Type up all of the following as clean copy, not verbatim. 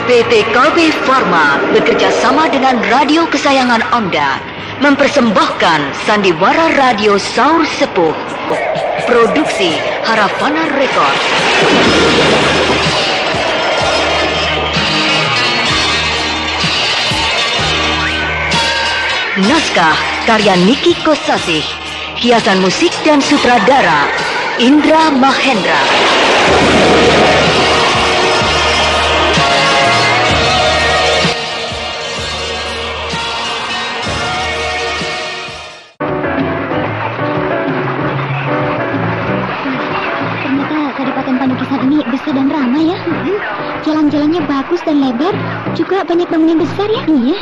PT Kalbe Farma bekerja sama dengan radio kesayangan Anda mempersembahkan Sandiwara Radio Saur Sepuh. Produksi Harafana Record. Naskah karya Niki Kosasih. Hiasan musik dan sutradara Indra Mahendra. Ini besar dan ramai ya. Jalan-jalannya bagus dan lebar, juga banyak bangunan besar ya. Iya.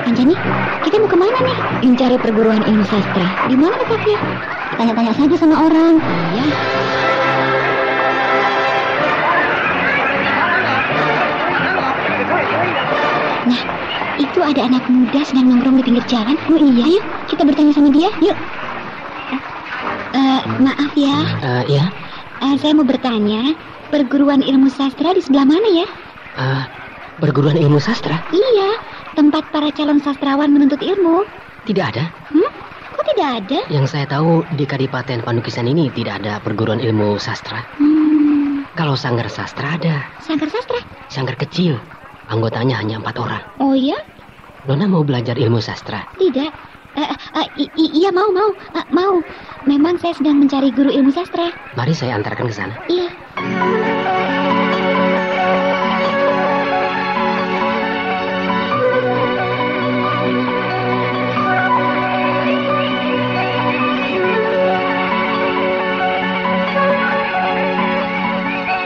Anjani, kita mau kemana nih? Mencari perguruan ilmu sastra. Di mana letaknya? Tanya-tanya saja sama orang. Iya. Nah, itu ada anak muda sedang nongkrong di pinggir jalan. Oh iya, yuk kita bertanya sama dia. Yuk. Maaf ya. Ya. Saya mau bertanya, perguruan ilmu sastra di sebelah mana ya? Perguruan ilmu sastra? Iya, tempat para calon sastrawan menuntut ilmu. Tidak ada. Kok tidak ada? Yang saya tahu di Kadipaten Pandukisan ini tidak ada perguruan ilmu sastra. Kalau sanggar sastra ada. Sanggar sastra? Sanggar kecil, anggotanya hanya 4 orang. Oh iya? Nona mau belajar ilmu sastra? Tidak. Iya mau. Memang saya sedang mencari guru ilmu sastra. Mari saya antarkan ke sana. Iya.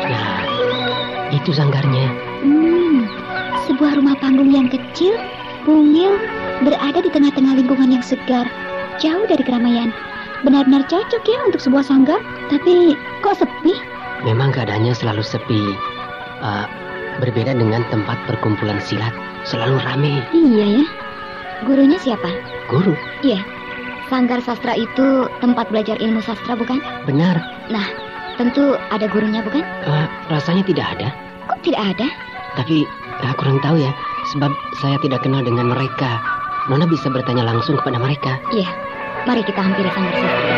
Nah, itu sanggarnya. Sebuah rumah panggung yang kecil, mungil, berada di tengah-tengah lingkungan yang segar, jauh dari keramaian. Benar-benar cocok ya untuk sebuah sanggar. Tapi kok sepi? Memang keadaannya selalu sepi. Berbeda dengan tempat perkumpulan silat, selalu ramai. Iya ya. Gurunya siapa? Guru? Iya. Sanggar sastra itu tempat belajar ilmu sastra, bukan? Benar. Nah, tentu ada gurunya, bukan? Rasanya tidak ada. Kok tidak ada? Tapi kurang tahu ya, sebab saya tidak kenal dengan mereka. Nona bisa bertanya langsung kepada mereka. Iya, mari kita hampiri sanggar sastra.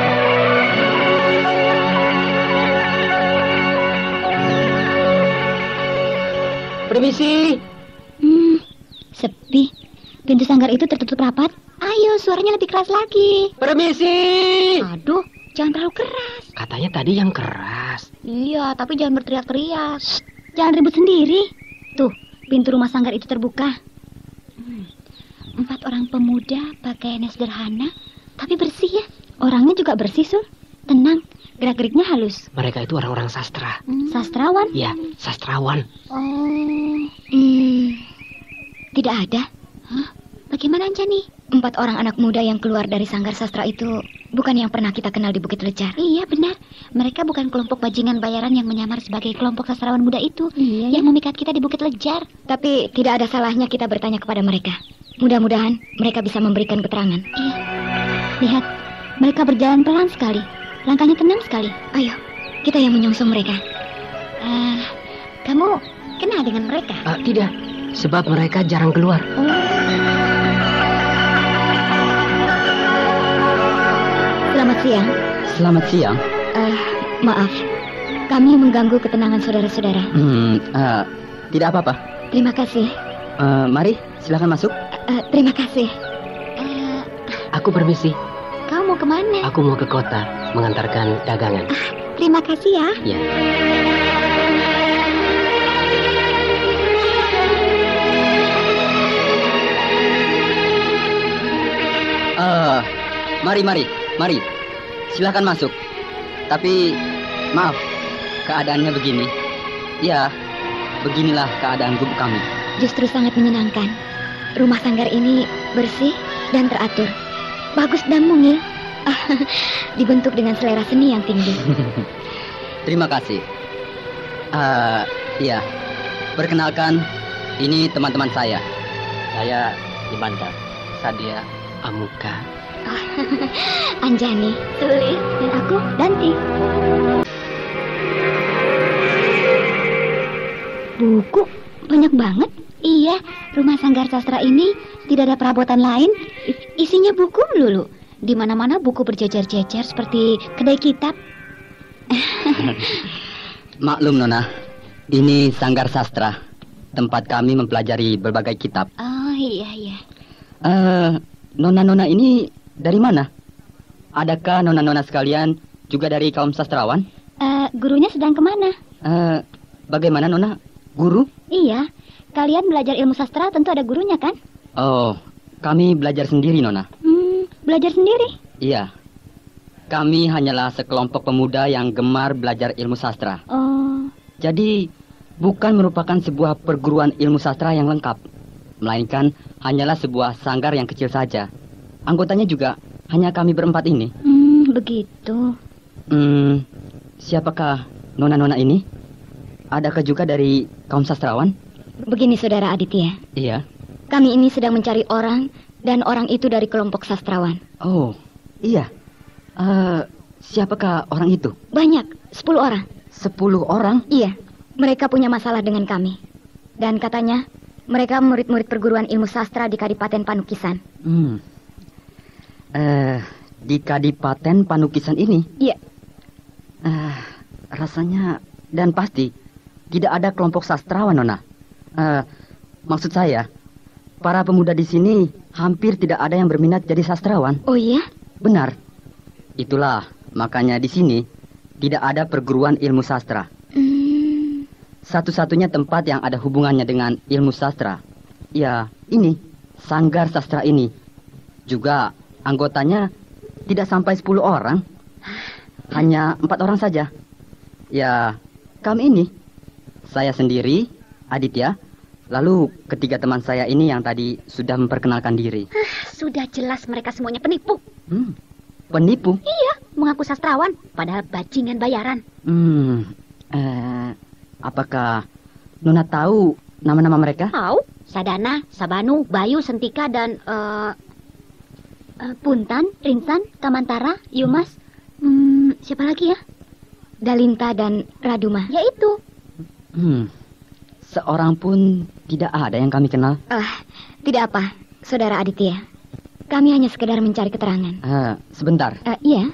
Permisi. Sepi. Pintu sanggar itu tertutup rapat. Ayo, suaranya lebih keras lagi. Permisi. Aduh, jangan terlalu keras. Katanya tadi yang keras. Iya, tapi jangan berteriak-teriak. Jangan ribut sendiri. Tuh, pintu rumah sanggar itu terbuka. 4 orang pemuda pakaiannya sederhana, tapi bersih ya. Orangnya juga bersih, Sul. Tenang, gerak-geriknya halus. Mereka itu orang-orang sastra. Sastrawan? Ya, sastrawan. Tidak ada. Hah? Bagaimana Anjani? 4 orang anak muda yang keluar dari sanggar sastra itu bukan yang pernah kita kenal di Bukit Lejar. Iya, benar. Mereka bukan kelompok bajingan bayaran yang menyamar sebagai kelompok sastrawan muda itu. Iya, yang memikat kita di Bukit Lejar. Tapi tidak ada salahnya kita bertanya kepada mereka. Mudah-mudahan mereka bisa memberikan keterangan. Iya. Lihat, mereka berjalan pelan sekali. Langkahnya tenang sekali. Ayo, kita yang menyongsong mereka. Kamu kenal dengan mereka? Tidak, sebab mereka jarang keluar. Selamat siang. Selamat siang. Maaf, kami mengganggu ketenangan saudara-saudara. Tidak apa-apa. Terima kasih. Mari, silakan masuk. Terima kasih. Aku permisi. Kau mau kemana? Aku mau ke kota mengantarkan dagangan. Terima kasih ya. Ya. Mari. Silakan masuk. Tapi, maaf, keadaannya begini. Ya, beginilah keadaan gubuk kami. Justru sangat menyenangkan. Rumah sanggar ini bersih dan teratur. Bagus dan mungil. Dibentuk dengan selera seni yang tinggi. Terima kasih. Ya, perkenalkan, ini teman-teman saya. Saya Dimanda, Sadia, Amuka. Anjani, Tulis, dan aku, Danti. Buku? Banyak banget? Iya, rumah Sanggar Sastra ini tidak ada perabotan lain. Isinya buku melulu. Di mana-mana buku berjejer-jejer seperti kedai kitab. Maklum Nona, ini Sanggar Sastra, tempat kami mempelajari berbagai kitab. Oh iya. Nona-nona ini dari mana? Adakah nona-nona sekalian juga dari kaum sastrawan? Gurunya sedang kemana? Bagaimana Nona? Guru? Iya, kalian belajar ilmu sastra tentu ada gurunya kan? Oh, kami belajar sendiri Nona. Belajar sendiri? Iya. Kami hanyalah sekelompok pemuda yang gemar belajar ilmu sastra. Oh. Jadi, bukan merupakan sebuah perguruan ilmu sastra yang lengkap, melainkan hanyalah sebuah sanggar yang kecil saja. Anggotanya juga hanya kami berempat ini. Begitu. Siapakah nona-nona ini? Adakah juga dari kaum sastrawan? Begini Saudara Aditya. Iya. Kami ini sedang mencari orang, dan orang itu dari kelompok sastrawan. Oh, iya. Siapakah orang itu? Banyak, 10 orang. 10 orang? Iya, mereka punya masalah dengan kami. Dan katanya, mereka murid-murid perguruan ilmu sastra di Kadipaten Panukisan. Di Kadipaten Panukisan ini? Iya. Rasanya dan pasti tidak ada kelompok sastrawan, Nona. Maksud saya, para pemuda di sini hampir tidak ada yang berminat jadi sastrawan. Oh iya? Benar. Itulah makanya di sini tidak ada perguruan ilmu sastra. Satu-satunya tempat yang ada hubungannya dengan ilmu sastra, ya ini, Sanggar Sastra ini. Juga anggotanya tidak sampai 10 orang. Hanya 4 orang saja. Ya, kami ini. Saya sendiri, Aditya, lalu ketiga teman saya ini yang tadi sudah memperkenalkan diri. Sudah jelas mereka semuanya penipu. Penipu? Iya, mengaku sastrawan, padahal bajingan bayaran. Apakah Nona tahu nama-nama mereka? Tahu? Sadana, Sabanu, Bayu, Sentika, dan Puntan, Rinsan, Kamantara, Yumas. Siapa lagi ya? Dalinta dan Raduma. Ya itu. Seorang pun tidak ada yang kami kenal. Tidak apa, Saudara Aditya. Kami hanya sekedar mencari keterangan. Sebentar. Iya.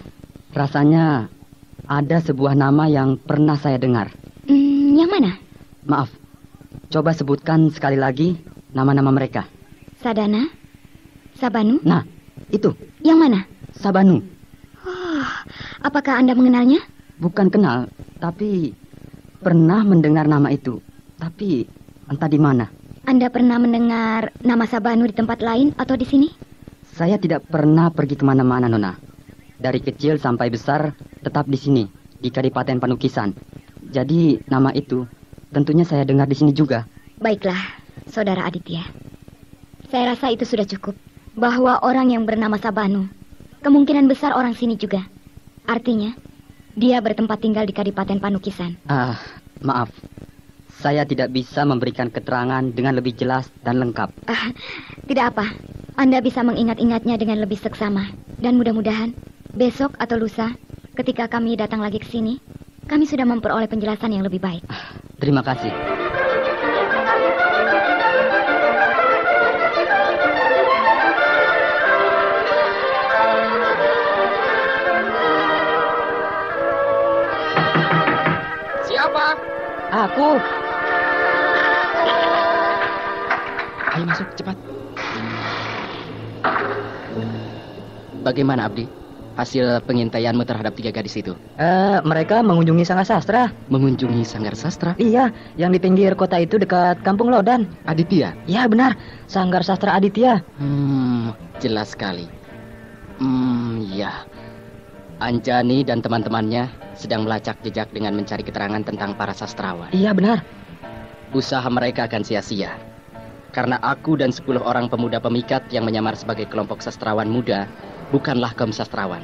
Rasanya ada sebuah nama yang pernah saya dengar. Yang mana? Maaf, coba sebutkan sekali lagi nama-nama mereka. Sadana, Sabanu. Nah, itu. Yang mana? Sabanu. Apakah Anda mengenalnya? Bukan kenal, tapi pernah mendengar nama itu. Tapi entah di mana. Anda pernah mendengar nama Sabanu di tempat lain atau di sini? Saya tidak pernah pergi kemana-mana, Nona. Dari kecil sampai besar tetap di sini, di Kadipaten Panukisan. Jadi nama itu tentunya saya dengar di sini juga. Baiklah, Saudara Aditya. Saya rasa itu sudah cukup. Bahwa orang yang bernama Sabanu kemungkinan besar orang sini juga. Artinya, dia bertempat tinggal di Kadipaten Panukisan. Maaf. Saya tidak bisa memberikan keterangan dengan lebih jelas dan lengkap. Tidak apa. Anda bisa mengingat-ingatnya dengan lebih seksama. Dan mudah-mudahan besok atau lusa, ketika kami datang lagi ke sini, kami sudah memperoleh penjelasan yang lebih baik. Terima kasih. Siapa? Aku. Ayo masuk, cepat. Bagaimana, Abdi? Hasil pengintaianmu terhadap 3 gadis itu? Mereka mengunjungi Sanggar Sastra. Mengunjungi Sanggar Sastra? Iya, yang di pinggir kota itu dekat Kampung Lodan. Aditya? Ya benar, Sanggar Sastra Aditya. Jelas sekali. Ya. Anjani dan teman-temannya sedang melacak jejak dengan mencari keterangan tentang para sastrawan. Iya benar. Usaha mereka akan sia-sia. Karena aku dan 10 orang pemuda pemikat yang menyamar sebagai kelompok sastrawan muda bukanlah kaum sastrawan.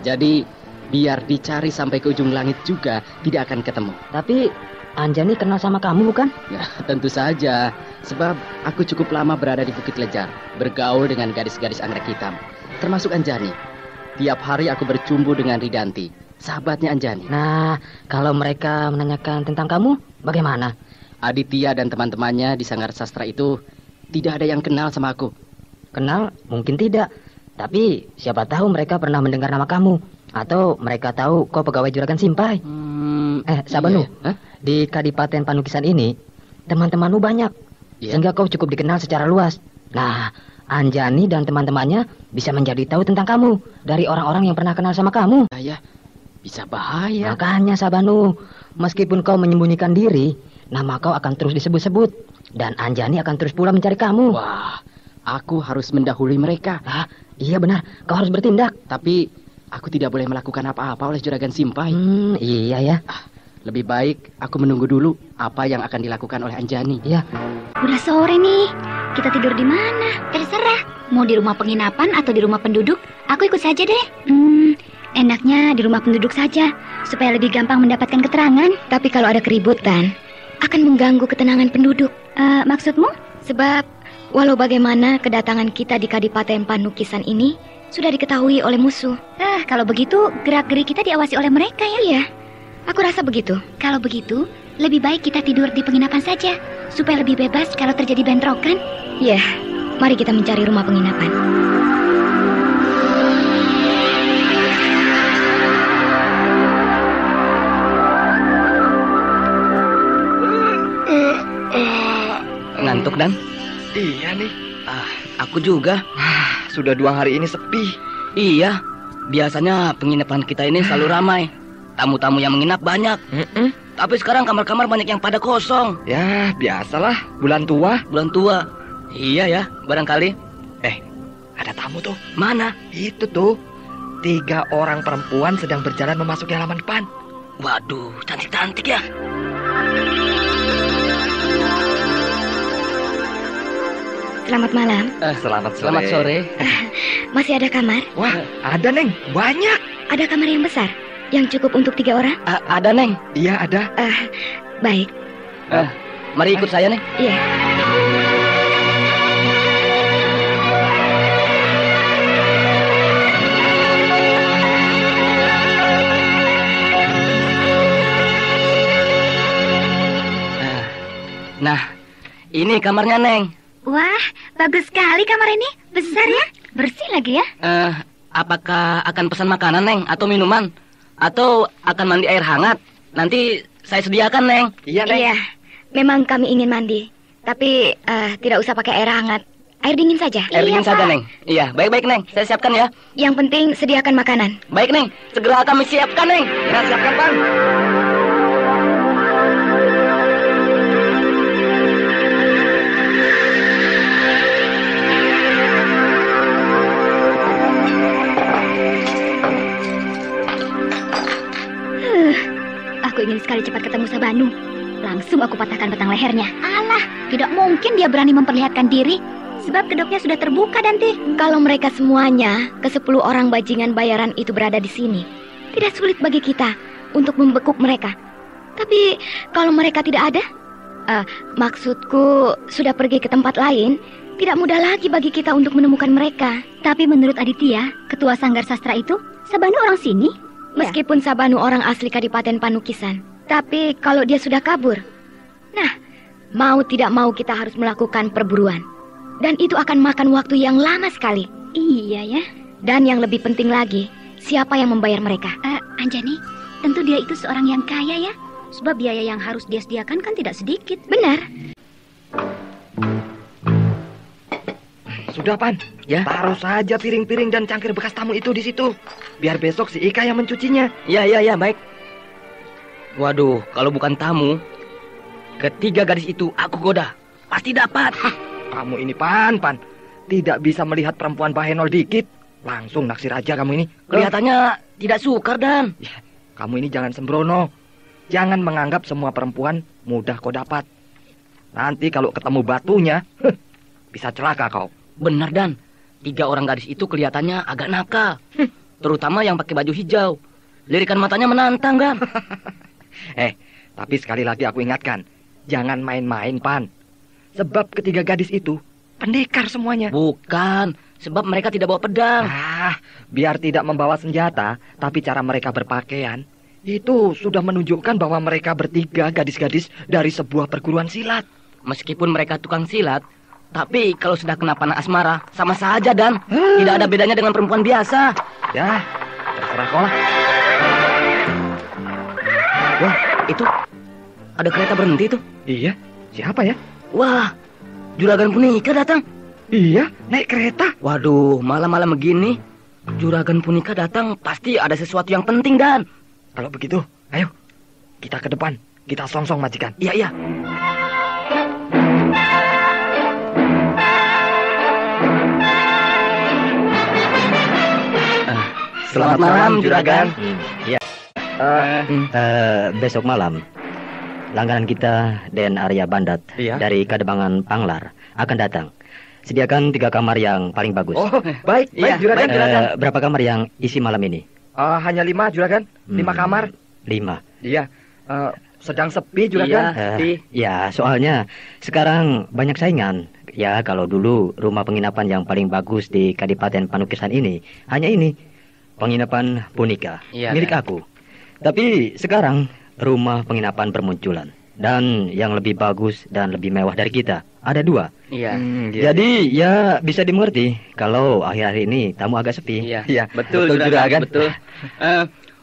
Jadi, biar dicari sampai ke ujung langit juga tidak akan ketemu. Tapi, Anjani kenal sama kamu bukan? Ya, tentu saja. Sebab aku cukup lama berada di Bukit Lejar, bergaul dengan gadis-gadis anggrek hitam, termasuk Anjani. Tiap hari aku bercumbu dengan Ridanti, sahabatnya Anjani. Nah, kalau mereka menanyakan tentang kamu, bagaimana? Aditya dan teman-temannya di Sanggar Sastra itu tidak ada yang kenal sama aku. Kenal? Mungkin tidak. Tapi siapa tahu mereka pernah mendengar nama kamu. Atau mereka tahu kau pegawai Juragan Simpai. Sabanu, Hah? di Kadipaten Panukisan ini teman-temanmu banyak. Iya. Sehingga kau cukup dikenal secara luas. Nah, Anjani dan teman-temannya bisa menjadi tahu tentang kamu dari orang-orang yang pernah kenal sama kamu. Ya, bisa bahaya. Makanya Sabanu, meskipun kau menyembunyikan diri, nama kau akan terus disebut-sebut. Dan Anjani akan terus pula mencari kamu. Wah, aku harus mendahului mereka. Ah, iya benar, kau harus bertindak. Tapi aku tidak boleh melakukan apa-apa oleh Juragan Simpai. Iya ya. Lebih baik aku menunggu dulu apa yang akan dilakukan oleh Anjani. Iya. Udah sore nih. Kita tidur di mana? Terserah. Mau di rumah penginapan atau di rumah penduduk? Aku ikut saja deh. Enaknya di rumah penduduk saja, supaya lebih gampang mendapatkan keterangan. Tapi kalau ada keributan, akan mengganggu ketenangan penduduk. Maksudmu? Sebab walau bagaimana kedatangan kita di Kadipaten Panukisan ini sudah diketahui oleh musuh. Kalau begitu gerak-gerik kita diawasi oleh mereka ya? Iya, aku rasa begitu. Kalau begitu, lebih baik kita tidur di penginapan saja, supaya lebih bebas kalau terjadi bentrokan. Iya, mari kita mencari rumah penginapan. Ngantuk dan? Iya nih, Aku juga. sudah 2 hari ini sepi. Iya. Biasanya penginapan kita ini selalu ramai. Tamu-tamu yang menginap banyak. Tapi sekarang kamar-kamar banyak yang pada kosong. Ya, biasalah, bulan tua. Bulan tua. Iya ya, barangkali. Ada tamu tuh. Mana? Itu tuh, 3 orang perempuan sedang berjalan memasuki halaman depan. Waduh, cantik-cantik ya. Selamat malam. Selamat sore. Masih ada kamar? Wah, ada Neng, banyak. Ada kamar yang besar, yang cukup untuk 3 orang? Ada, Neng. Iya, ada. Baik. Mari ikut saya, Neng. Iya. Nah, ini kamarnya, Neng. Wah, bagus sekali kamar ini. Besar ya? Bersih lagi ya? Apakah akan pesan makanan, Neng, atau minuman? Atau akan mandi air hangat? Nanti saya sediakan, Neng. Iya, Neng. Iya, memang kami ingin mandi. Tapi tidak usah pakai air hangat. Air dingin saja. Air dingin saja, Pak. Neng. Iya, baik-baik, Neng. Saya siapkan ya. Yang penting sediakan makanan. Baik, Neng. Segera kami siapkan, Neng. Kita siapkan, Bang. Aku ingin sekali cepat ketemu Sabanu. Langsung aku patahkan batang lehernya. Alah, tidak mungkin dia berani memperlihatkan diri. Sebab kedoknya sudah terbuka, Danti. Kalau mereka semuanya, ke-10 orang bajingan bayaran itu berada di sini, tidak sulit bagi kita untuk membekuk mereka. Tapi kalau mereka tidak ada, maksudku sudah pergi ke tempat lain, tidak mudah lagi bagi kita untuk menemukan mereka. Tapi menurut Aditya, ketua Sanggar Sastra itu, Sabanu orang sini? Meskipun Sabanu orang asli Kadipaten Panukisan, tapi kalau dia sudah kabur, nah, mau tidak mau kita harus melakukan perburuan. Dan itu akan makan waktu yang lama sekali. Iya ya. Dan yang lebih penting lagi, siapa yang membayar mereka? Anjani, tentu dia itu seorang yang kaya ya. Sebab biaya yang harus dia sediakan kan tidak sedikit. Benar. Sudah, Pan. Ya. Taruh saja piring-piring dan cangkir bekas tamu itu di situ. Biar besok si Ika yang mencucinya. Iya, baik. Waduh, kalau bukan tamu, ketiga gadis itu aku goda. Pasti dapat. Kamu ini, Pan. Tidak bisa melihat perempuan bahenol dikit. Langsung naksir aja kamu ini. Kelihatannya tidak sukar, Dan. Ya, kamu ini jangan sembrono. Jangan menganggap semua perempuan mudah kau dapat. Nanti kalau ketemu batunya, bisa celaka kau. Benar, Dan. 3 orang gadis itu kelihatannya agak nakal. Terutama yang pakai baju hijau. Lirikan matanya menantang, Dan. Tapi sekali lagi aku ingatkan. Jangan main-main, Pan. Sebab ketiga gadis itu pendekar semuanya. Bukan, sebab mereka tidak bawa pedang. Biar tidak membawa senjata, tapi cara mereka berpakaian Itu sudah menunjukkan bahwa mereka bertiga gadis-gadis dari sebuah perguruan silat. Meskipun mereka tukang silat, tapi kalau sudah kena panah asmara, sama saja, Dan. Tidak ada bedanya dengan perempuan biasa. Ya, terserah kau lah. Wah, itu ada kereta berhenti tuh. Iya, siapa ya? Wah, Juragan Punika datang. Iya, naik kereta. Waduh, malam-malam begini, Juragan Punika datang pasti ada sesuatu yang penting, Dan. Kalau begitu, ayo kita ke depan. Kita songsong majikan. Iya, iya. Selamat malam, Juragan. Ya. Besok malam langganan kita Den Arya Bandat Iya. dari Kadebangan Panglar akan datang. Sediakan 3 kamar yang paling bagus. Oh, baik, Iya, Juragan. baik, Berapa kamar yang isi malam ini? Hanya 5, Juragan. 5 kamar. 5. Iya, sedang sepi, Juragan. Ya, soalnya sekarang banyak saingan. Ya, kalau dulu rumah penginapan yang paling bagus di Kadipaten Panukisan ini hanya ini, penginapan Punika, Iya, milik aku. Tapi sekarang rumah penginapan bermunculan. Dan yang lebih bagus dan lebih mewah dari kita ada 2. Iya. Jadi ya bisa dimengerti kalau akhir-akhir ini tamu agak sepi. Iya, Iya, betul, betul, Juragan. Juragan. Betul.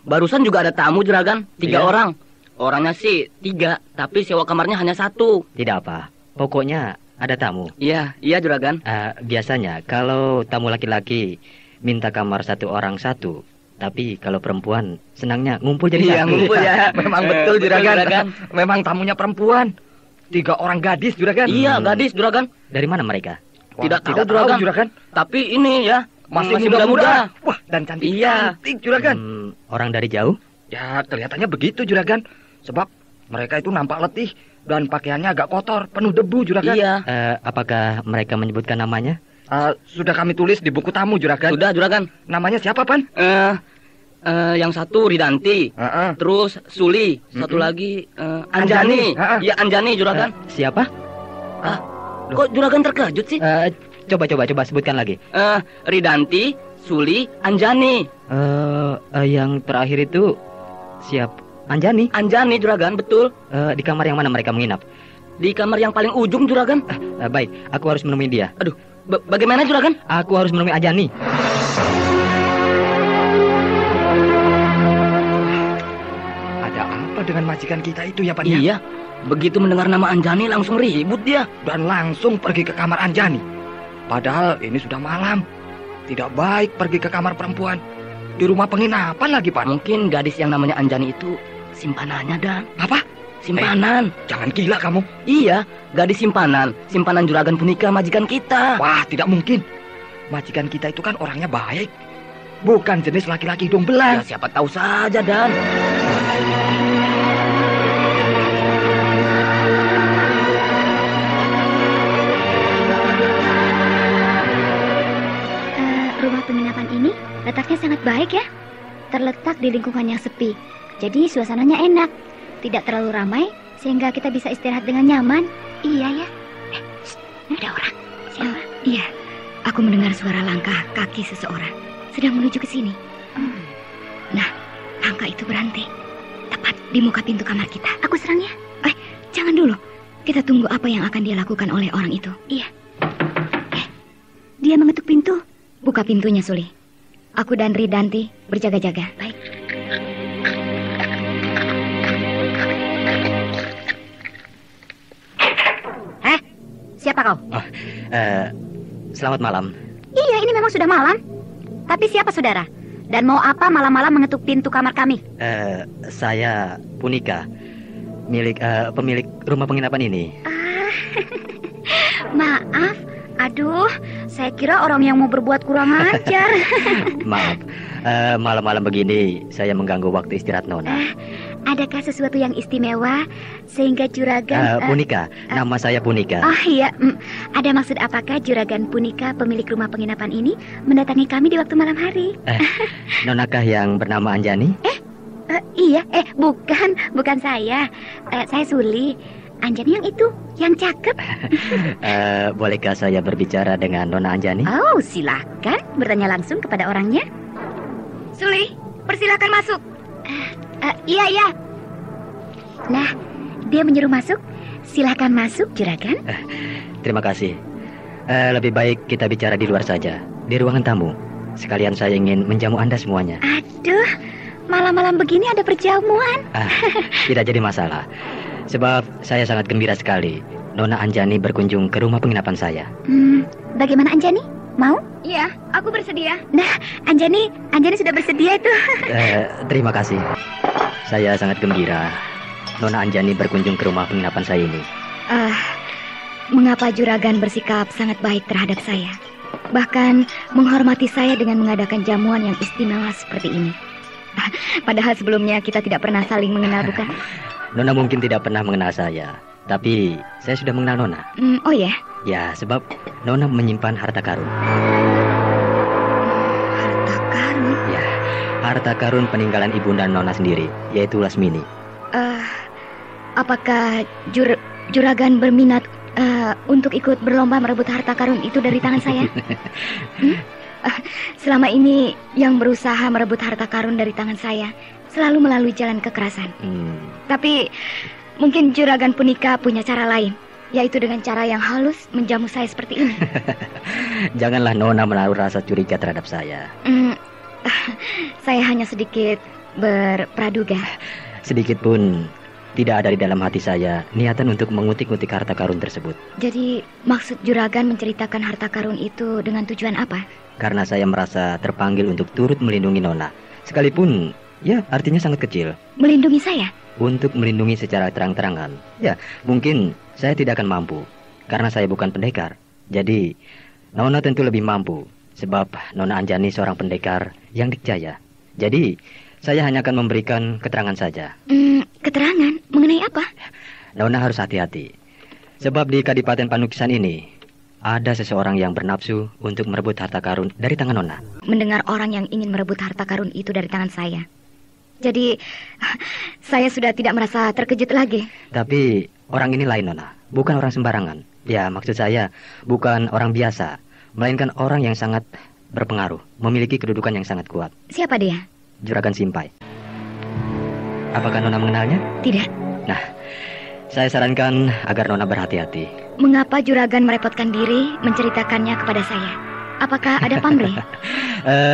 Barusan juga ada tamu, Juragan. 3 Iya. orang. Orangnya sih 3, tapi sewa kamarnya hanya 1. Tidak apa, pokoknya ada tamu. Iya, iya, Juragan. Biasanya kalau tamu laki-laki minta kamar 1 orang 1. Tapi kalau perempuan senangnya ngumpul jadi Iya, satu. ngumpul ya. Memang betul, Juragan. Juragan. Memang tamunya perempuan. 3 orang gadis, Juragan. Iya, gadis, Juragan. Dari mana mereka? Wah, Tidak tahu, tahu, Juragan. Juragan. Tapi ini ya, Masih muda-muda. muda-muda. Wah, dan cantik. Iya. Cantik, Juragan. Orang dari jauh? Ya, kelihatannya begitu, Juragan. Sebab mereka itu nampak letih dan pakaiannya agak kotor, penuh debu, Juragan. Iya. Apakah mereka menyebutkan namanya? Sudah kami tulis di buku tamu, Juragan. Sudah, Juragan. Namanya siapa, Pan? Yang satu Ridanti, terus Suli, satu lagi Anjani. Iya, Anjani, Juragan. Siapa? Kok Juragan terkejut sih? Coba sebutkan lagi. Ridanti, Suli, Anjani. Yang terakhir itu siapa? Anjani? Anjani, Juragan, betul. Di kamar yang mana mereka menginap? Di kamar yang paling ujung, Juragan. Baik, aku harus menemui dia. Aduh, bagaimana, Juragan? Aku harus menemui Anjani. Ada apa dengan majikan kita itu ya, Pan? ya? Iya, begitu mendengar nama Anjani langsung ribut dia. Dan langsung pergi ke kamar Anjani. Padahal ini sudah malam. Tidak baik pergi ke kamar perempuan. Di rumah penginapan lagi, Pan. Mungkin gadis yang namanya Anjani itu simpanannya, Dan. Apa? Simpanan. Jangan gila kamu. Iya, gadis simpanan. Simpanan Juragan Punika, majikan kita. Wah, tidak mungkin. Majikan kita itu kan orangnya baik. Bukan jenis laki-laki hidung Ya, belang. siapa tahu saja, Dan. Rumah penginapan ini letaknya sangat baik ya. Terletak di lingkungan yang sepi. Jadi suasananya enak. Tidak terlalu ramai sehingga kita bisa istirahat dengan nyaman. Iya ya. Ada orang. Siapa? Iya. Aku mendengar suara langkah kaki seseorang sedang menuju ke sini. Nah, langkah itu berhenti tepat di muka pintu kamar kita. Aku serang ya. Jangan dulu. Kita tunggu apa yang akan dia lakukan oleh orang itu. Iya. Dia mengetuk pintu. Buka pintunya, Suli. Aku dan Ridanti berjaga-jaga. Baik. Siapa kau? Selamat malam. Iya, ini memang sudah malam. Tapi siapa saudara? Dan mau apa malam-malam mengetuk pintu kamar kami? Saya Punika, pemilik rumah penginapan ini. Maaf. Aduh, saya kira orang yang mau berbuat kurang ajar. Maaf, malam-malam begini saya mengganggu waktu istirahat Nona. Adakah sesuatu yang istimewa sehingga Juragan... Punika, nama saya Punika. Oh iya, ada maksud apakah Juragan Punika, pemilik rumah penginapan ini, mendatangi kami di waktu malam hari? Nonakah yang bernama Anjani? Iya, bukan saya. Saya Suli. Anjani yang itu, yang cakep. Bolehkah saya berbicara dengan Nona Anjani? Oh, silakan bertanya langsung kepada orangnya. Suli, persilakan masuk. Iya. Lah, dia menyuruh masuk. Silakan masuk, Juragan. Terima kasih. Lebih baik kita bicara di luar saja, di ruangan tamu. Sekalian saya ingin menjamu Anda semuanya. Aduh, malam-malam begini ada perjamuan. Tidak jadi masalah. Sebab saya sangat gembira sekali Nona Anjani berkunjung ke rumah penginapan saya. Bagaimana Anjani? Mau? Iya, aku bersedia. Nah, Anjani sudah bersedia itu. Terima kasih. Saya sangat gembira Nona Anjani berkunjung ke rumah penginapan saya ini. Mengapa Juragan bersikap sangat baik terhadap saya? Bahkan menghormati saya dengan mengadakan jamuan yang istimewa seperti ini. Padahal sebelumnya kita tidak pernah saling mengenal, bukan? Nona mungkin tidak pernah mengenal saya, tapi saya sudah mengenal Nona. Oh ya? Ya, sebab Nona menyimpan harta karun. Harta karun? Ya, harta karun peninggalan ibunda Nona sendiri, yaitu Lasmini. Apakah Juragan berminat untuk ikut berlomba merebut harta karun itu dari tangan saya? Selama ini yang berusaha merebut harta karun dari tangan saya selalu melalui jalan kekerasan. Tapi mungkin Juragan Punika punya cara lain, yaitu dengan cara yang halus menjamu saya seperti ini. Janganlah Nona menaruh rasa curiga terhadap saya. Saya hanya sedikit berpraduga. Sedikit pun tidak ada di dalam hati saya niatan untuk mengutik-utik harta karun tersebut. Jadi maksud Juragan menceritakan harta karun itu dengan tujuan apa? Karena saya merasa terpanggil untuk turut melindungi Nona. Sekalipun, ya artinya sangat kecil. Melindungi saya? Untuk melindungi secara terang-terangan. Ya, mungkin saya tidak akan mampu. Karena saya bukan pendekar. Jadi, Nona tentu lebih mampu. Sebab Nona Anjani seorang pendekar yang dikjaya. Jadi, saya hanya akan memberikan keterangan saja. Keterangan? Mengenai apa? Nona harus hati-hati. Sebab di Kadipaten Panukisan ini ada seseorang yang bernafsu untuk merebut harta karun dari tangan Nona. Mendengar orang yang ingin merebut harta karun itu dari tangan saya. Jadi, saya sudah tidak merasa terkejut lagi. Tapi orang ini lain, Nona. Bukan orang sembarangan. Ya, maksud saya bukan orang biasa, melainkan orang yang sangat berpengaruh, memiliki kedudukan yang sangat kuat. Siapa dia? Juragan Simpai. Apakah Nona mengenalnya? Tidak. Nah, saya sarankan agar Nona berhati-hati. Mengapa Juragan merepotkan diri menceritakannya kepada saya? Apakah ada pamrih?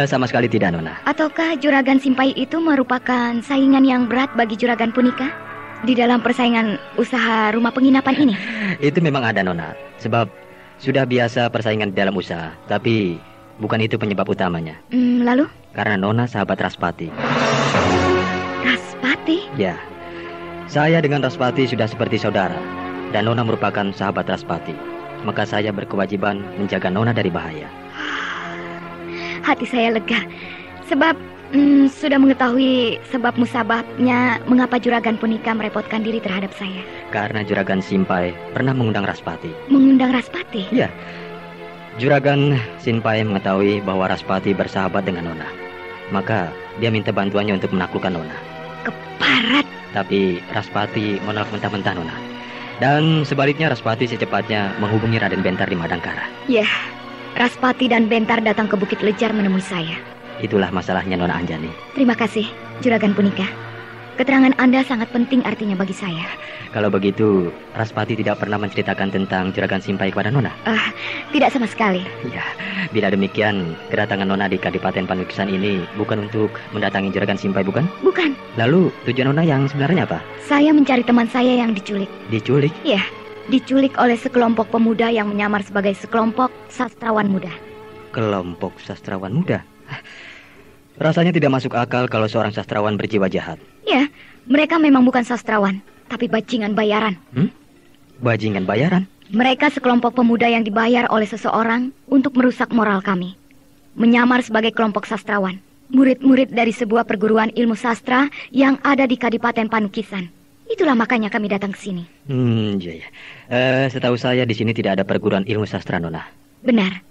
Sama sekali tidak, Nona. Ataukah Juragan Simpai itu merupakan saingan yang berat bagi Juragan Punika di dalam persaingan usaha rumah penginapan ini? Itu memang ada, Nona. Sebab sudah biasa persaingan di dalam usaha. Tapi bukan itu penyebab utamanya. Lalu? Karena Nona sahabat Raspati. Raspati? Ya, saya dengan Raspati sudah seperti saudara. Dan Nona merupakan sahabat Raspati. Maka saya berkewajiban menjaga Nona dari bahaya. Hati saya lega. Sebab sudah mengetahui sebab musababnya mengapa Juragan Punika merepotkan diri terhadap saya. Karena Juragan Simpai pernah mengundang Raspati. Mengundang Raspati? Ya. Juragan Simpai mengetahui bahwa Raspati bersahabat dengan Nona. Maka dia minta bantuannya untuk menaklukkan Nona. Keparat. Tapi Raspati menolak mentah-mentah, Nona. Dan sebaliknya Raspati secepatnya menghubungi Raden Bentar di Madangkara. Ya, Raspati dan Bentar datang ke Bukit Lejar menemui saya. Itulah masalahnya, Nona Anjani. Terima kasih, Juragan Punika. Keterangan Anda sangat penting artinya bagi saya. Kalau begitu, Raspati tidak pernah menceritakan tentang Juragan Simpai kepada Nona? Tidak sama sekali. Ya, bila demikian, kedatangan Nona di Kadipaten Panukisan ini bukan untuk mendatangi Juragan Simpai, bukan? Bukan. Lalu, tujuan Nona yang sebenarnya apa? Saya mencari teman saya yang diculik. Diculik? Iya, diculik oleh sekelompok pemuda yang menyamar sebagai sekelompok sastrawan muda. Kelompok sastrawan muda? Rasanya tidak masuk akal kalau seorang sastrawan berjiwa jahat. Ya, mereka memang bukan sastrawan, tapi bajingan bayaran. Bajingan bayaran? Mereka sekelompok pemuda yang dibayar oleh seseorang untuk merusak moral kami. Menyamar sebagai kelompok sastrawan. Murid-murid dari sebuah perguruan ilmu sastra yang ada di Kadipaten Panukisan. Itulah makanya kami datang ke sini. Iya. Setahu saya di sini tidak ada perguruan ilmu sastra, Nona. Benar.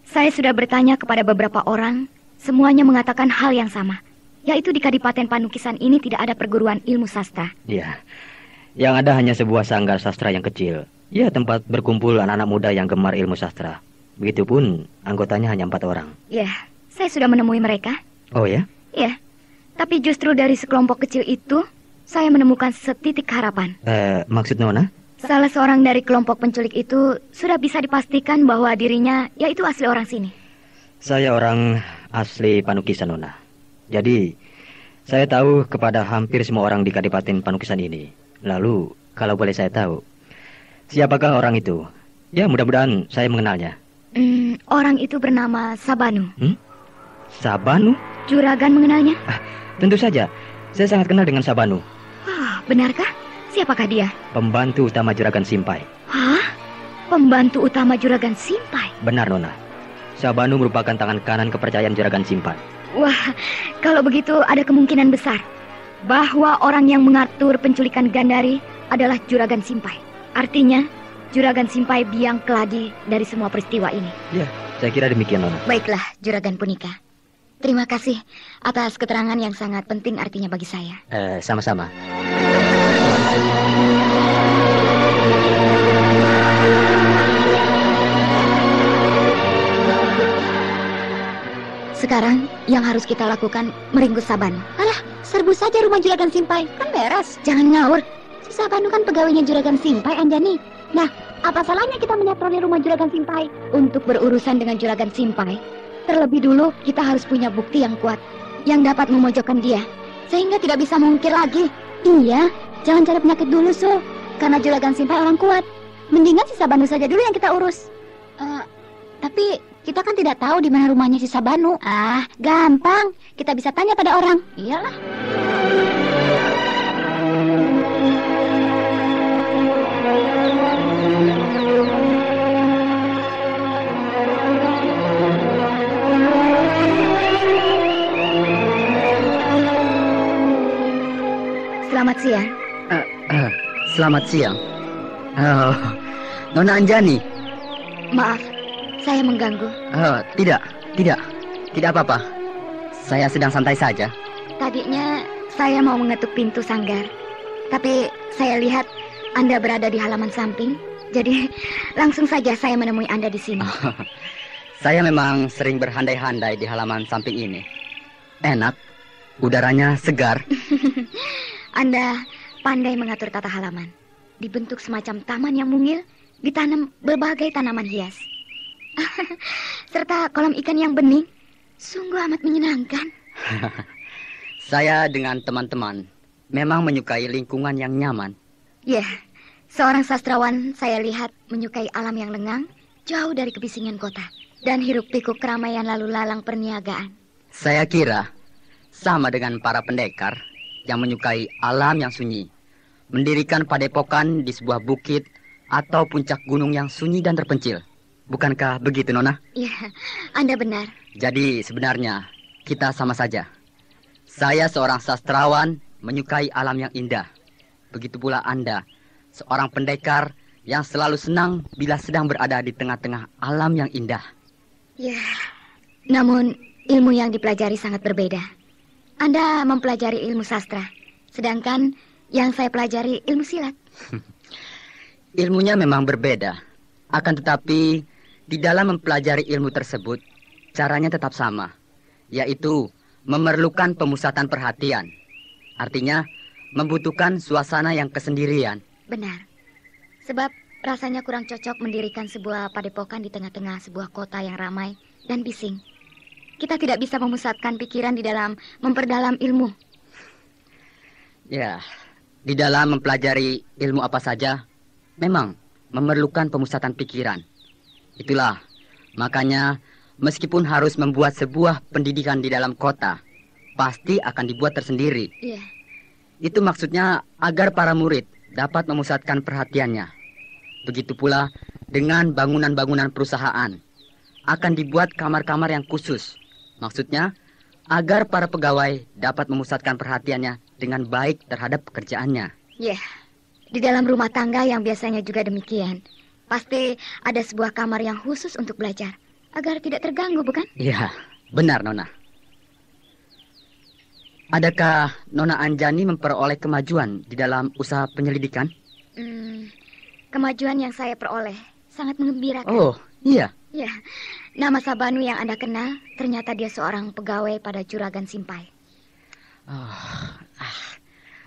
Saya sudah bertanya kepada beberapa orang. Semuanya mengatakan hal yang sama, yaitu di Kadipaten Panukisan ini tidak ada perguruan ilmu sastra. Ya, yang ada hanya sebuah sanggar sastra yang kecil. Ya, tempat berkumpul anak-anak muda yang gemar ilmu sastra. Begitupun anggotanya hanya 4 orang. Ya, saya sudah menemui mereka. Oh ya? Ya, Tapi justru dari sekelompok kecil itu, saya menemukan setitik harapan. Maksud Nona? Salah seorang dari kelompok penculik itu sudah bisa dipastikan bahwa dirinya yaitu asli orang sini. Saya orang asli Panukisan, Nona. Jadi, saya tahu kepada hampir semua orang di Kadipaten Panukisan ini. Lalu, kalau boleh saya tahu, siapakah orang itu? Ya, mudah-mudahan saya mengenalnya. Orang itu bernama Sabanu. Sabanu? Juragan mengenalnya? Tentu saja, saya sangat kenal dengan Sabanu. Benarkah? Siapakah dia? Pembantu utama Juragan Simpai. Hah? Pembantu utama Juragan Simpai? Benar, Nona. Sabanu merupakan tangan kanan kepercayaan Juragan Simpai. Wah, kalau begitu ada kemungkinan besar bahwa orang yang mengatur penculikan Gandari adalah Juragan Simpai. Artinya, Juragan Simpai biang keladi dari semua peristiwa ini. Ya, saya kira demikian, Nona. Baiklah, Juragan Punika. Terima kasih atas keterangan yang sangat penting artinya bagi saya. Sama-sama. Sekarang yang harus kita lakukan meringkus Sabanu. Alah, serbu saja rumah Juragan Simpai, kan beres. Jangan ngawur. Si Sabanu kan pegawainya Juragan Simpai, Anjani. Nah, apa salahnya kita menyatroni rumah Juragan Simpai? Untuk berurusan dengan Juragan Simpai, terlebih dulu kita harus punya bukti yang kuat yang dapat memojokkan dia, sehingga tidak bisa mengungkir lagi. Iya, jangan cari penyakit dulu, Su. Karena Juragan Simpai orang kuat. Mendingan si Sabanu saja dulu yang kita urus. Tapi kita kan tidak tahu di mana rumahnya si Sabanu. Gampang. Kita bisa tanya pada orang. Iyalah. Selamat siang. Selamat siang. Nona Anjani. Maaf, saya mengganggu. Tidak apa-apa. Saya sedang santai saja. Tadinya saya mau mengetuk pintu sanggar, tapi saya lihat Anda berada di halaman samping, jadi langsung saja saya menemui Anda di sini. Saya memang sering berhandai-handai di halaman samping ini. Enak, udaranya segar. Anda pandai mengatur tata halaman. Dibentuk semacam taman yang mungil, ditanam berbagai tanaman hias. Serta kolam ikan yang bening. Sungguh amat menyenangkan. Saya dengan teman-teman memang menyukai lingkungan yang nyaman. Ya, seorang sastrawan saya lihat menyukai alam yang lengang, jauh dari kebisingan kota, dan hiruk-pikuk keramaian lalu lalang perniagaan. Saya kira sama dengan para pendekar yang menyukai alam yang sunyi, mendirikan padepokan di sebuah bukit atau puncak gunung yang sunyi dan terpencil. Bukankah begitu, Nona? Ya, Anda benar. Jadi sebenarnya kita sama saja. Saya seorang sastrawan menyukai alam yang indah. Begitu pula Anda, seorang pendekar yang selalu senang bila sedang berada di tengah-tengah alam yang indah. Ya, namun ilmu yang dipelajari sangat berbeda. Anda mempelajari ilmu sastra, sedangkan yang saya pelajari ilmu silat. Ilmunya memang berbeda. Akan tetapi, di dalam mempelajari ilmu tersebut, caranya tetap sama, yaitu memerlukan pemusatan perhatian. Artinya, membutuhkan suasana yang kesendirian. Benar. Sebab rasanya kurang cocok mendirikan sebuah padepokan di tengah-tengah sebuah kota yang ramai dan bising. Kita tidak bisa memusatkan pikiran di dalam memperdalam ilmu. Ya, di dalam mempelajari ilmu apa saja, memang memerlukan pemusatan pikiran. Itulah, makanya meskipun harus membuat sebuah pendidikan di dalam kota, pasti akan dibuat tersendiri. Iya. Itu maksudnya agar para murid dapat memusatkan perhatiannya. Begitu pula dengan bangunan-bangunan perusahaan. Akan dibuat kamar-kamar yang khusus. Maksudnya, agar para pegawai dapat memusatkan perhatiannya dengan baik terhadap pekerjaannya. Iya. Di dalam rumah tangga yang biasanya juga demikian. Pasti ada sebuah kamar yang khusus untuk belajar, agar tidak terganggu, bukan? Iya, benar, Nona. Adakah Nona Anjani memperoleh kemajuan di dalam usaha penyelidikan? Kemajuan yang saya peroleh sangat menggembirakan. Oh, iya. Ya, nama Sabanu yang Anda kenal, ternyata dia seorang pegawai pada Juragan Simpai.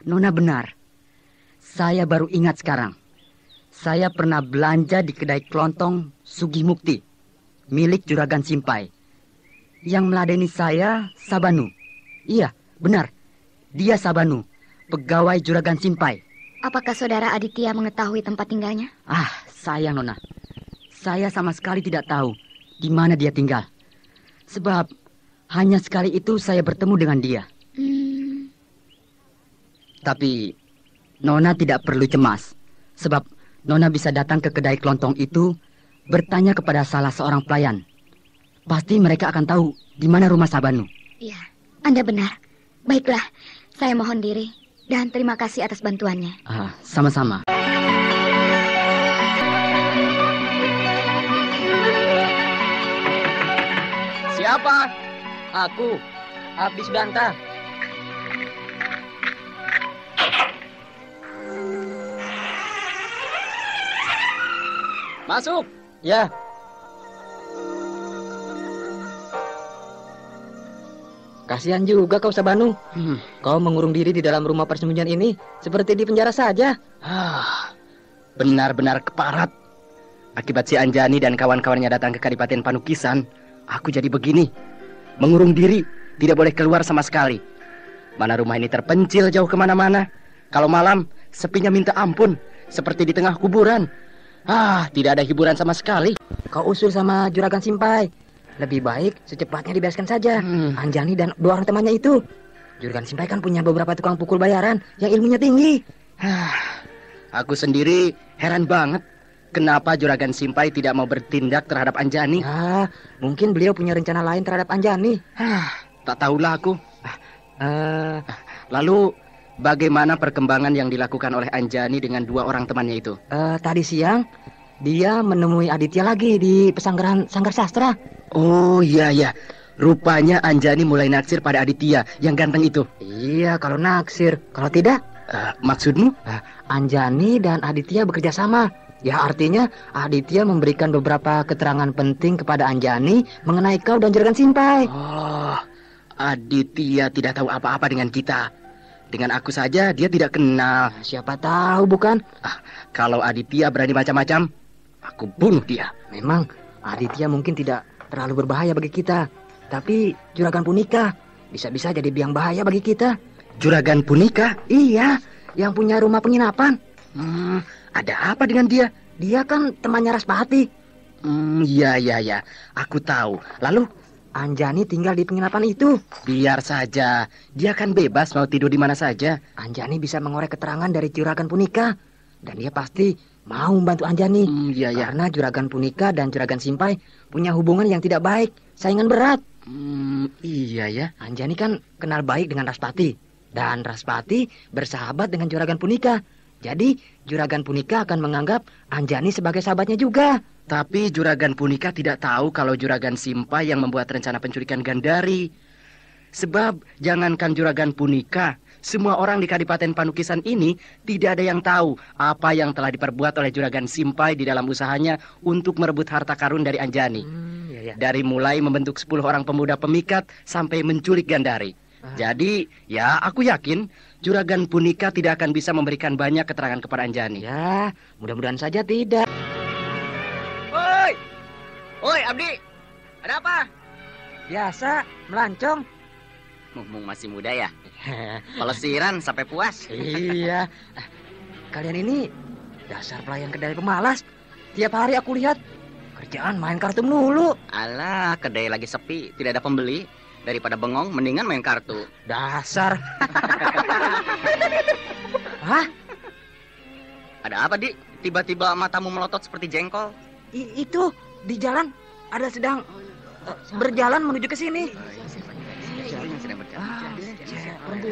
Nona benar. Saya baru ingat sekarang. Saya pernah belanja di kedai kelontong Sugih Mukti, milik Juragan Simpai. Yang meladeni saya Sabanu. Iya, benar. Dia Sabanu, pegawai Juragan Simpai. Apakah saudara Aditya mengetahui tempat tinggalnya? Sayang Nona. Saya sama sekali tidak tahu di mana dia tinggal. Sebab hanya sekali itu saya bertemu dengan dia. Tapi Nona tidak perlu cemas. Sebab Nona bisa datang ke kedai kelontong itu, bertanya kepada salah seorang pelayan. Pasti mereka akan tahu di mana rumah Sabanu. Iya, Anda benar. Baiklah, saya mohon diri dan terima kasih atas bantuannya. Sama-sama. Siapa? Aku, Abdi Sudanta. Masuk. Ya. Kasihan juga kau Sabanu. Kau mengurung diri di dalam rumah persembunyian ini seperti di penjara saja. Benar-benar keparat. Akibat si Anjani dan kawan-kawannya datang ke Kadipaten Panukisan, aku jadi begini. Mengurung diri, tidak boleh keluar sama sekali. Mana rumah ini terpencil jauh kemana-mana. Kalau malam, sepinya minta ampun, seperti di tengah kuburan. Tidak ada hiburan sama sekali. Kau usul sama Juragan Simpai. Lebih baik secepatnya dibereskan saja Anjani dan 2 orang temannya itu. Juragan Simpai kan punya beberapa tukang pukul bayaran yang ilmunya tinggi. Aku sendiri heran banget. Kenapa Juragan Simpai tidak mau bertindak terhadap Anjani? Mungkin beliau punya rencana lain terhadap Anjani. Tak tahulah aku. Lalu bagaimana perkembangan yang dilakukan oleh Anjani dengan 2 orang temannya itu? Tadi siang dia menemui Aditya lagi di pesanggaran Sanggar Sastra. Oh iya. Rupanya Anjani mulai naksir pada Aditya yang ganteng itu. Iya, kalau naksir. Kalau tidak, maksudmu? Anjani dan Aditya bekerja sama. Ya, artinya Aditya memberikan beberapa keterangan penting kepada Anjani mengenai kau dan Juragan Simpai. Aditya tidak tahu apa-apa dengan kita. Dengan aku saja dia tidak kenal. Siapa tahu bukan? Kalau Aditya berani macam-macam, aku bunuh dia. Memang Aditya mungkin tidak terlalu berbahaya bagi kita. Tapi Juragan Punika bisa-bisa jadi biang bahaya bagi kita. Juragan Punika? Iya, yang punya rumah penginapan. Ada apa dengan dia? Dia kan temannya Raspati. Iya. Aku tahu. Lalu? Anjani tinggal di penginapan itu. Biar saja. Dia kan bebas mau tidur di mana saja. Anjani bisa mengorek keterangan dari Juragan Punika. Dan dia pasti mau membantu Anjani. Iya. Karena Juragan Punika dan Juragan Simpai punya hubungan yang tidak baik. Saingan berat. Iya ya. Anjani kan kenal baik dengan Raspati. Dan Raspati bersahabat dengan Juragan Punika. Jadi Juragan Punika akan menganggap Anjani sebagai sahabatnya juga. Tapi Juragan Punika tidak tahu kalau Juragan Simpai yang membuat rencana penculikan Gandari. Sebab jangankan Juragan Punika, semua orang di Kadipaten Panukisan ini tidak ada yang tahu apa yang telah diperbuat oleh Juragan Simpai di dalam usahanya untuk merebut harta karun dari Anjani. Dari mulai membentuk 10 orang pemuda pemikat sampai menculik Gandari. Jadi, ya aku yakin Juragan Punika tidak akan bisa memberikan banyak keterangan kepada Anjani. Ya, mudah-mudahan saja tidak. Oi, Abdi. Ada apa? Biasa, melancong. Mumpung masih muda ya. Pelesiran sampai puas. Iya. Kalian ini dasar pelayan kedai pemalas. Tiap hari aku lihat kerjaan main kartu melulu. Alah, kedai lagi sepi, tidak ada pembeli. Daripada bengong, mendingan main kartu. Dasar. Hah? Ada apa, Di? Tiba-tiba matamu melotot seperti jengkol. Itu di jalan ada sedang berjalan menuju ke sini.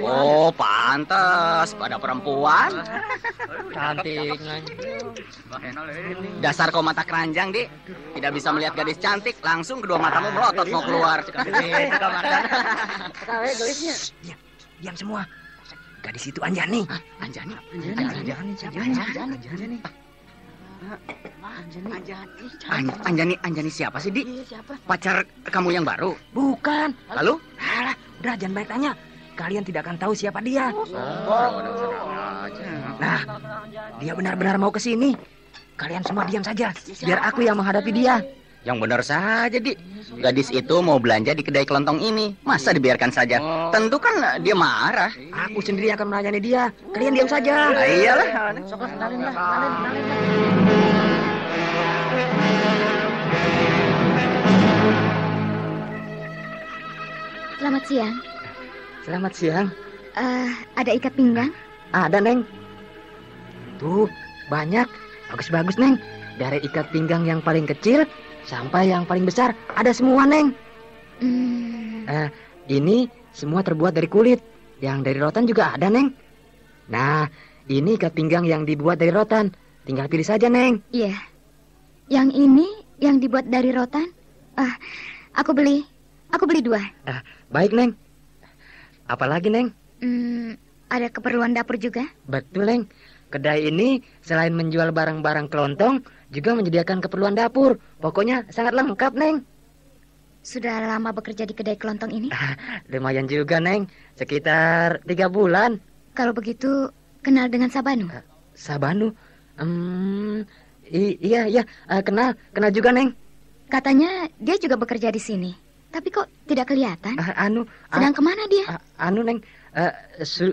Oh, pantas pada perempuan. Cantik. Dasar kau mata keranjang, Di. Tidak bisa melihat gadis cantik, langsung kedua matamu melotot mau keluar. Diam semua. Gadis itu Anjani. Anjani. Anjani siapa sih, Di? Pacar kamu yang baru? Bukan. Lalu? Alah, udah jangan banyak tanya. kalian tidak akan tahu siapa dia. Nah, dia benar-benar mau ke sini. Kalian semua diam saja, biar aku yang menghadapi dia. Yang benar saja, Dik. Gadis itu mau belanja di kedai kelontong ini. Masa dibiarkan saja? Tentu kan dia marah. Aku sendiri akan melayani dia. Kalian diam saja. Nah, iyalah. Selamat siang. Selamat siang. Ada ikat pinggang? Ada, Neng. Tuh, banyak. Bagus-bagus, Neng. Dari ikat pinggang yang paling kecil sampai yang paling besar. Ada semua, Neng. Ini semua terbuat dari kulit. Yang dari rotan juga ada, Neng. Nah, ini ikat pinggang yang dibuat dari rotan. Tinggal pilih saja, Neng. Iya. Yang ini yang dibuat dari rotan? Aku beli 2. Baik, Neng. Apalagi, Neng? Ada keperluan dapur juga? Betul, Neng. Kedai ini selain menjual barang-barang kelontong, juga menyediakan keperluan dapur. Pokoknya sangat lengkap, Neng. Sudah lama bekerja di kedai kelontong ini? Lumayan juga, Neng. Sekitar 3 bulan. Kalau begitu, kenal dengan Sabanu? Sabanu? Iya, kenal juga, Neng. Katanya dia juga bekerja di sini. Tapi kok tidak kelihatan? Sedang kemana dia? Neng,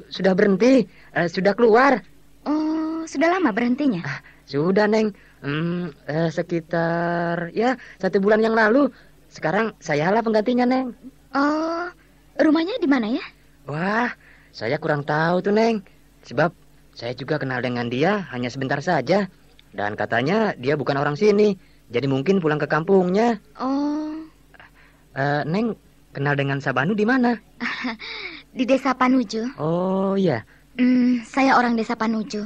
sudah berhenti, sudah keluar. Oh, sudah lama berhentinya? Sudah, Neng. Sekitar 1 bulan yang lalu. Sekarang sayalah penggantinya, Neng. Oh, rumahnya di mana ya? Wah, saya kurang tahu tuh, Neng. Sebab saya juga kenal dengan dia hanya sebentar saja. Dan katanya dia bukan orang sini. Jadi mungkin pulang ke kampungnya. Oh. Neng kenal dengan Sabanu di mana? Di Desa Panuju. Oh, iya. Saya orang Desa Panuju.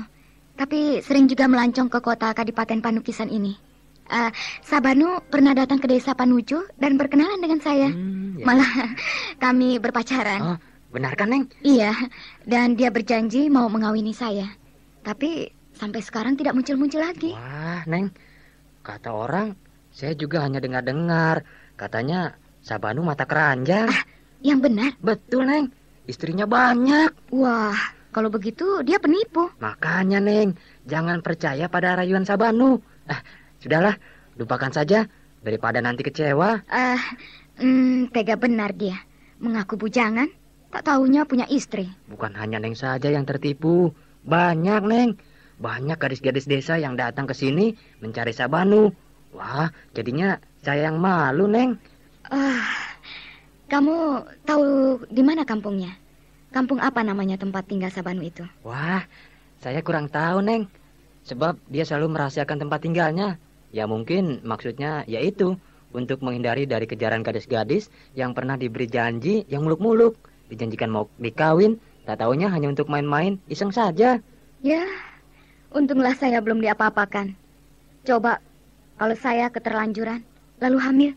Tapi sering juga melancong ke kota Kadipaten Panukisan ini. Sabanu pernah datang ke Desa Panuju dan berkenalan dengan saya. Malah kami berpacaran. Oh, benar kan, Neng? Iya, dan dia berjanji mau mengawini saya. Tapi sampai sekarang tidak muncul-muncul lagi. Wah, Neng. Kata orang, saya juga hanya dengar-dengar. Katanya Sabanu mata keranjang. Yang benar? Betul, Neng. Istrinya banyak. Wah, kalau begitu dia penipu. Makanya, Neng, jangan percaya pada rayuan Sabanu. Sudahlah, lupakan saja daripada nanti kecewa. Tega benar dia. Mengaku bujangan, tak taunya punya istri. Bukan hanya Neng saja yang tertipu. Banyak, Neng. Banyak gadis-gadis desa yang datang ke sini mencari Sabanu. Wah, jadinya saya yang malu, Neng. Kamu tahu di mana kampungnya? Kampung apa namanya tempat tinggal Sabanu itu? Wah, saya kurang tahu, Neng. Sebab dia selalu merahasiakan tempat tinggalnya. Ya mungkin maksudnya yaitu untuk menghindari dari kejaran gadis-gadis yang pernah diberi janji yang muluk-muluk. Dijanjikan mau dikawin, tak taunya hanya untuk main-main, iseng saja. Ya, untunglah saya belum diapa-apakan. Coba kalau saya keterlanjuran, lalu hamil,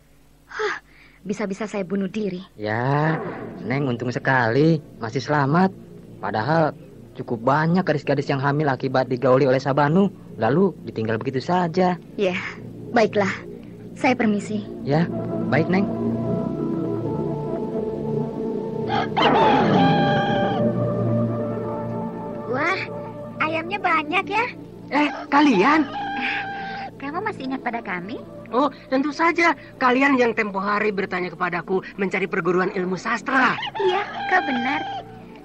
bisa-bisa saya bunuh diri. Ya, Neng untung sekali, masih selamat. Padahal cukup banyak gadis-gadis yang hamil akibat digauli oleh Sabanu, lalu ditinggal begitu saja. Ya, baiklah. Saya permisi. Ya, baik, Neng. Wah, ayamnya banyak ya. Kalian? Kamu masih ingat pada kami? Oh, tentu saja. Kalian yang tempo hari bertanya kepadaku mencari perguruan ilmu sastra. Iya, kau benar.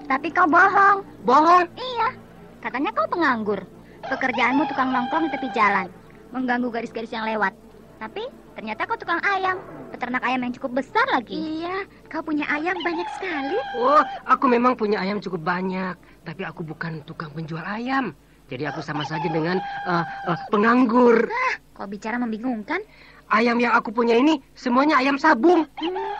Tapi kau bohong. Bohong? Iya. Katanya kau penganggur. Pekerjaanmu tukang nongkrong di tepi jalan, mengganggu gadis-gadis yang lewat. Tapi ternyata kau tukang ayam, peternak ayam yang cukup besar lagi. Iya, kau punya ayam banyak sekali. Oh, aku memang punya ayam cukup banyak. Tapi aku bukan tukang penjual ayam. Jadi aku sama saja dengan penganggur. Kau bicara membingungkan. Ayam yang aku punya ini semuanya ayam sabung.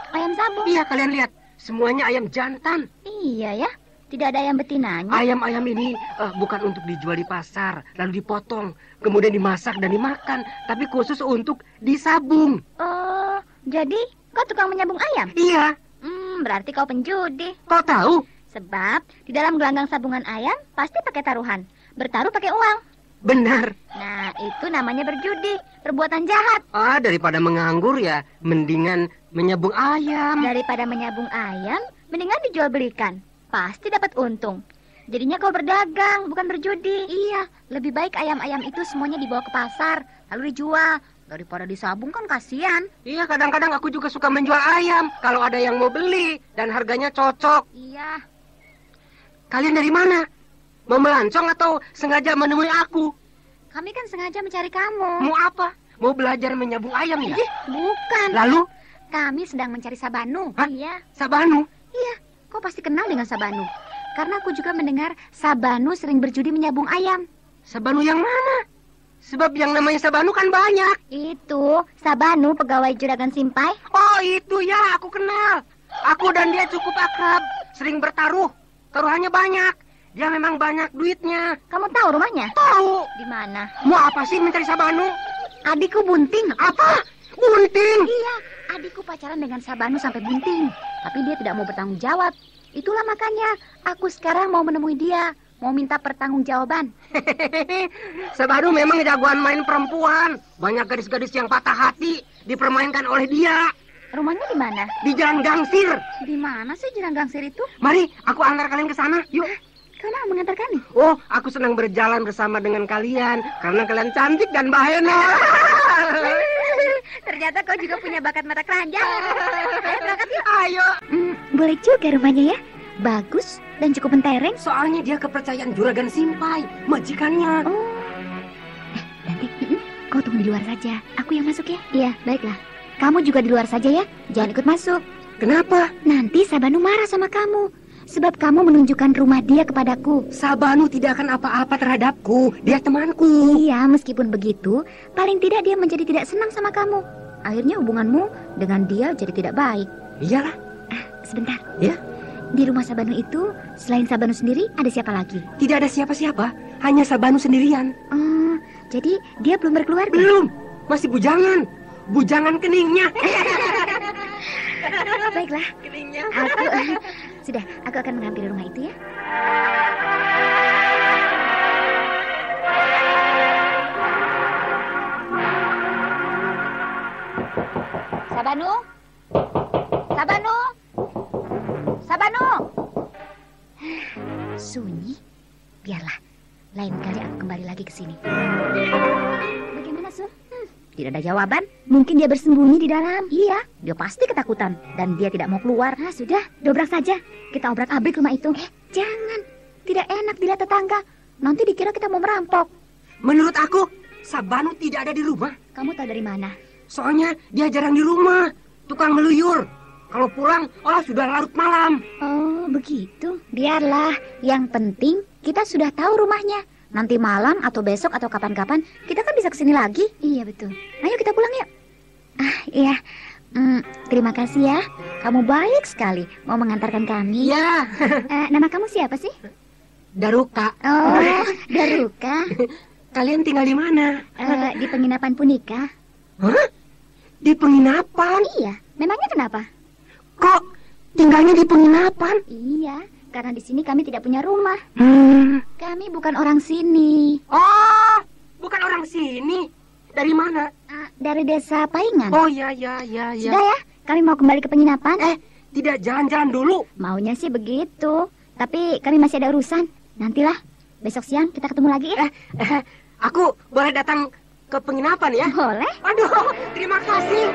Ayam sabung? Iya, kalian lihat. Semuanya ayam jantan. Iya ya, tidak ada ayam betinanya. Ayam-ayam ini bukan untuk dijual di pasar, lalu dipotong, kemudian dimasak dan dimakan, tapi khusus untuk disabung. Oh, jadi kau tukang menyabung ayam? Iya. Berarti kau penjudi. Kau tahu? Sebab di dalam gelanggang sabungan ayam pasti pakai taruhan. Bertaruh pakai uang. Benar. Nah, itu namanya berjudi, perbuatan jahat. Daripada menganggur ya, mendingan menyabung ayam. Daripada menyabung ayam, mendingan dijual belikan. pasti dapat untung. Jadinya kau berdagang, bukan berjudi. Iya, lebih baik ayam-ayam itu semuanya dibawa ke pasar, lalu dijual. Daripada disabung kan kasihan. Iya, kadang-kadang aku juga suka menjual ayam kalau ada yang mau beli dan harganya cocok. Iya. Kalian dari mana? Mau melancong atau sengaja menemui aku? Kami kan sengaja mencari kamu. Mau apa? Mau belajar menyabung ayam ya? Bukan. Lalu? Kami sedang mencari Sabanu. Hah? Iya. Sabanu? Iya, kau pasti kenal dengan Sabanu. Karena aku juga mendengar Sabanu sering berjudi menyabung ayam. Sabanu yang mana? Sebab yang namanya Sabanu kan banyak. Itu, Sabanu pegawai juragan Simpai. Oh itu ya, aku kenal. Aku dan dia cukup akrab. Sering bertaruh. Taruhannya banyak. Dia memang banyak duitnya. Kamu tahu rumahnya? Tahu. Di mana? Mau apa sih mencari Sabanu? Adikku Bunting. Apa? Bunting? Iya, adikku pacaran dengan Sabanu sampai bunting. Tapi dia tidak mau bertanggung jawab. Itulah makanya aku sekarang mau menemui dia. Mau minta pertanggungjawaban. Sabanu memang jagoan main perempuan. Banyak gadis-gadis yang patah hati dipermainkan oleh dia. Rumahnya di mana? Di Jalan Gangsir. Di mana sih Jalan Gangsir itu? Mari, aku antar kalian ke sana. Yuk. Kau mau mengantarkan nih? Oh, aku senang berjalan bersama dengan kalian karena kalian cantik dan bahena. Ternyata kau juga punya bakat mata keranjang. Ayo berangkat yuk. Ayo. Boleh juga rumahnya ya. Bagus dan cukup mentereng. Soalnya dia kepercayaan juragan Simpai, majikannya. Oh. Nanti kau tunggu di luar saja. Aku yang masuk ya. Iya, baiklah. Kamu juga di luar saja ya. Jangan ikut masuk. Kenapa? Nanti Sabanu marah sama kamu. Sebab kamu menunjukkan rumah dia kepadaku. Sabanu tidak akan apa-apa terhadapku. Dia temanku. Iya, meskipun begitu, paling tidak dia menjadi tidak senang sama kamu. Akhirnya hubunganmu dengan dia jadi tidak baik. Iyalah. Sebentar. Ya? Di rumah Sabanu itu, selain Sabanu sendiri, ada siapa lagi? Tidak ada siapa-siapa. Hanya Sabanu sendirian. Oh, jadi dia belum berkeluarga? Belum. Masih bujangan. Bujangan keningnya. Baiklah. Keningnya. Aku akan mengambil rumah itu ya. Sabanu? Sabanu? Sabanu? Sunyi? Biarlah. Lain kali aku kembali lagi ke sini. Bagaimana, Sun? Tidak ada jawaban. Mungkin dia bersembunyi di dalam. Iya, dia pasti ketakutan. Dan dia tidak mau keluar. Sudah, dobrak saja. Kita obrak-abrik rumah itu. Jangan. Tidak enak dilihat tetangga. Nanti dikira kita mau merampok. Menurut aku, Sabanu tidak ada di rumah. Kamu tahu dari mana? Soalnya dia jarang di rumah. Tukang meluyur. Kalau pulang, sudah larut malam. Oh, begitu. Biarlah. Yang penting, kita sudah tahu rumahnya. Nanti malam atau besok atau kapan-kapan kita kan bisa kesini lagi. Iya betul. Ayo kita pulang yuk. Iya. Terima kasih ya. Kamu baik sekali mau mengantarkan kami. Ya. Nama kamu siapa sih? Daruka. Oh, Daruka. Kalian tinggal di mana? Di penginapan Punika. Hah? Di penginapan? Iya. Memangnya kenapa? Kok tinggalnya di penginapan? Iya. Karena di sini kami tidak punya rumah. Kami bukan orang sini. Oh, bukan orang sini. Dari mana? Dari desa Paingan. Oh, ya. Sudah ya, kami mau kembali ke penginapan. Tidak jalan-jalan dulu. Maunya sih begitu. Tapi kami masih ada urusan. Nantilah, besok siang kita ketemu lagi ya. Aku boleh datang ke penginapan ya? Boleh. Aduh, terima kasih.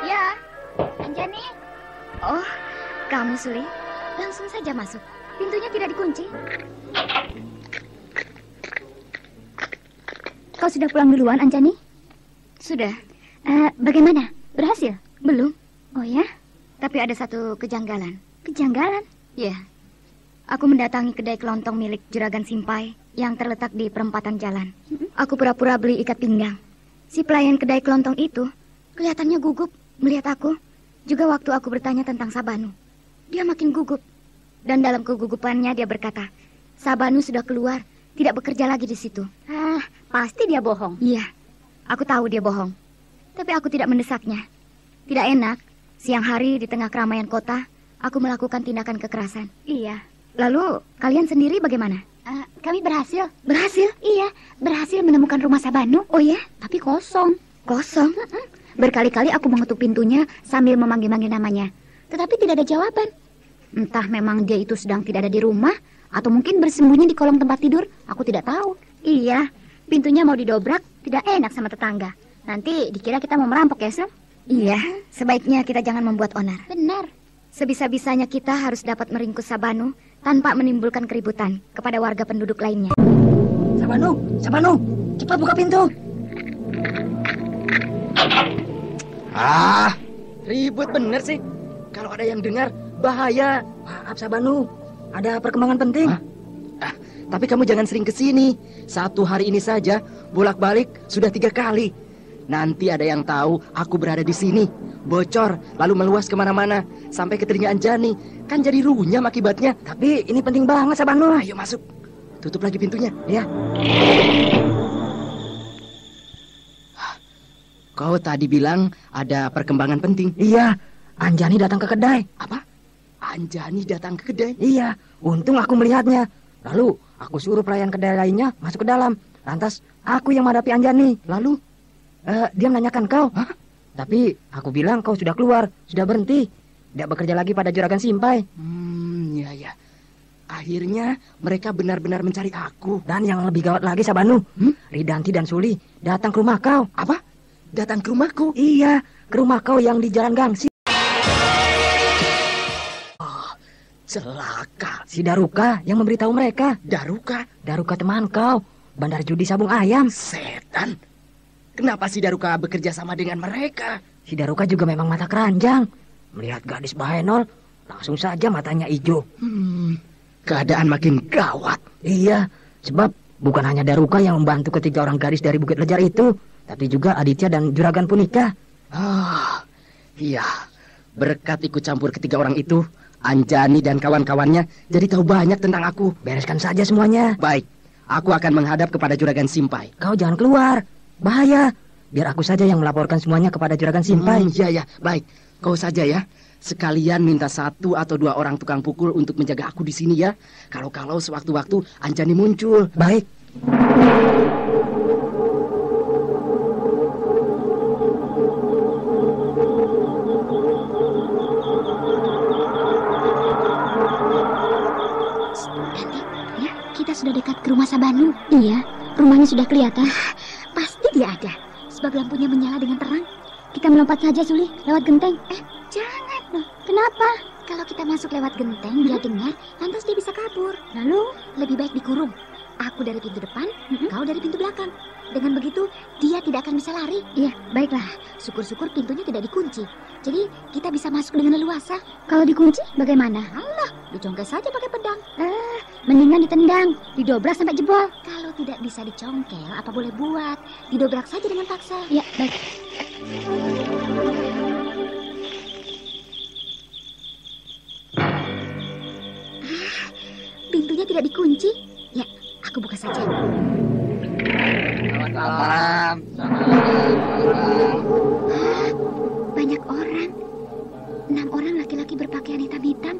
Ya, Anjani. Oh, kamu Suli. Langsung saja masuk. Pintunya tidak dikunci. Kau sudah pulang duluan, Anjani? Sudah. Bagaimana? Berhasil? Belum. Oh ya? Tapi ada satu kejanggalan. Kejanggalan? Ya. Aku mendatangi kedai kelontong milik Juragan Simpai yang terletak di perempatan jalan. Aku pura-pura beli ikat pinggang. Si pelayan kedai kelontong itu kelihatannya gugup melihat aku. Juga waktu aku bertanya tentang Sabanu, dia makin gugup. Dan dalam kegugupannya dia berkata, Sabanu sudah keluar, tidak bekerja lagi di situ. Pasti dia bohong. Iya, aku tahu dia bohong. Tapi aku tidak mendesaknya. Tidak enak, siang hari di tengah keramaian kota, aku melakukan tindakan kekerasan. Iya. Lalu, kalian sendiri bagaimana? Kami berhasil. Berhasil? Iya, berhasil menemukan rumah Sabanu. Oh ya? Tapi kosong. Kosong? Berkali-kali aku mengetuk pintunya sambil memanggil-manggil namanya. Tetapi tidak ada jawaban. Entah memang dia itu sedang tidak ada di rumah, atau mungkin bersembunyi di kolong tempat tidur. Aku tidak tahu. Iya, pintunya mau didobrak, tidak enak sama tetangga. Nanti dikira kita mau merampok ya, Sel? Iya, sebaiknya kita jangan membuat onar. Benar. Sebisa-bisanya kita harus dapat meringkus Sabanu tanpa menimbulkan keributan kepada warga penduduk lainnya. Sabanu, Sabanu, cepat buka pintu. Ribut bener sih. Kalau ada yang dengar, bahaya. Maaf Sabanu, ada perkembangan penting. Tapi kamu jangan sering kesini. 1 hari ini saja, bolak-balik sudah 3 kali. Nanti ada yang tahu aku berada di sini, bocor, lalu meluas kemana-mana, sampai ke telinga Anjani. Kan jadi runyam akibatnya. Tapi ini penting banget Sabanu. Ayo masuk, tutup lagi pintunya. Ya. Kau tadi bilang ada perkembangan penting. Iya, Anjani datang ke kedai. Apa? Anjani datang ke kedai? Iya, untung aku melihatnya. Lalu aku suruh pelayan kedai lainnya masuk ke dalam. Lantas aku yang menghadapi Anjani. Lalu dia menanyakan kau. Hah? Tapi aku bilang kau sudah keluar, sudah berhenti, tidak bekerja lagi pada Juragan Simpai. Ya. Akhirnya mereka benar-benar mencari aku. Dan yang lebih gawat lagi Sabanu, Ridanti dan Suli datang ke rumah kau. Apa? Datang ke rumahku? Iya, ke rumah kau yang di Jalan Gangsi. Celaka. Si Daruka yang memberitahu mereka. Daruka? Daruka teman kau, bandar judi sabung ayam. Setan. Kenapa si Daruka bekerja sama dengan mereka? Si Daruka juga memang mata keranjang. Melihat gadis Bahenol, langsung saja matanya hijau. Keadaan makin gawat. Iya, sebab bukan hanya Daruka yang membantu ketiga orang gadis dari Bukit Lejar itu, tapi juga Aditya dan Juragan Punika. Iya. Berkat ikut campur ketiga orang itu, Anjani dan kawan-kawannya jadi tahu banyak tentang aku. Bereskan saja semuanya. Baik, aku akan menghadap kepada Juragan Simpai. Kau jangan keluar, bahaya. Biar aku saja yang melaporkan semuanya kepada Juragan Simpai. Iya, baik. Kau saja ya. Sekalian minta 1 atau 2 orang tukang pukul untuk menjaga aku di sini ya. Kalau sewaktu-waktu Anjani muncul. Baik. Sudah dekat ke rumah Sabanu. Iya, rumahnya sudah kelihatan. Pasti dia ada, sebab lampunya menyala dengan terang. Kita melompat saja, Suli, lewat genteng. Jangan. Loh, kenapa? Kalau kita masuk lewat genteng, dia dengar, lantas dia bisa kabur. Lalu, lebih baik dikurung. Aku dari pintu depan, kau dari pintu belakang. Dengan begitu, dia tidak akan bisa lari. Iya, baiklah. Syukur-syukur pintunya tidak dikunci. Jadi, kita bisa masuk dengan leluasa. Kalau dikunci, bagaimana? Alah, dicongkel saja pakai pedang. Mendingan ditendang, didobrak sampai jebol. Kalau tidak bisa dicongkel, apa boleh buat? Didobrak saja dengan paksa. Ya, baik. Pintunya tidak dikunci. Ya, aku buka saja. Selamat malam. Banyak orang. 6 orang laki-laki berpakaian hitam-hitam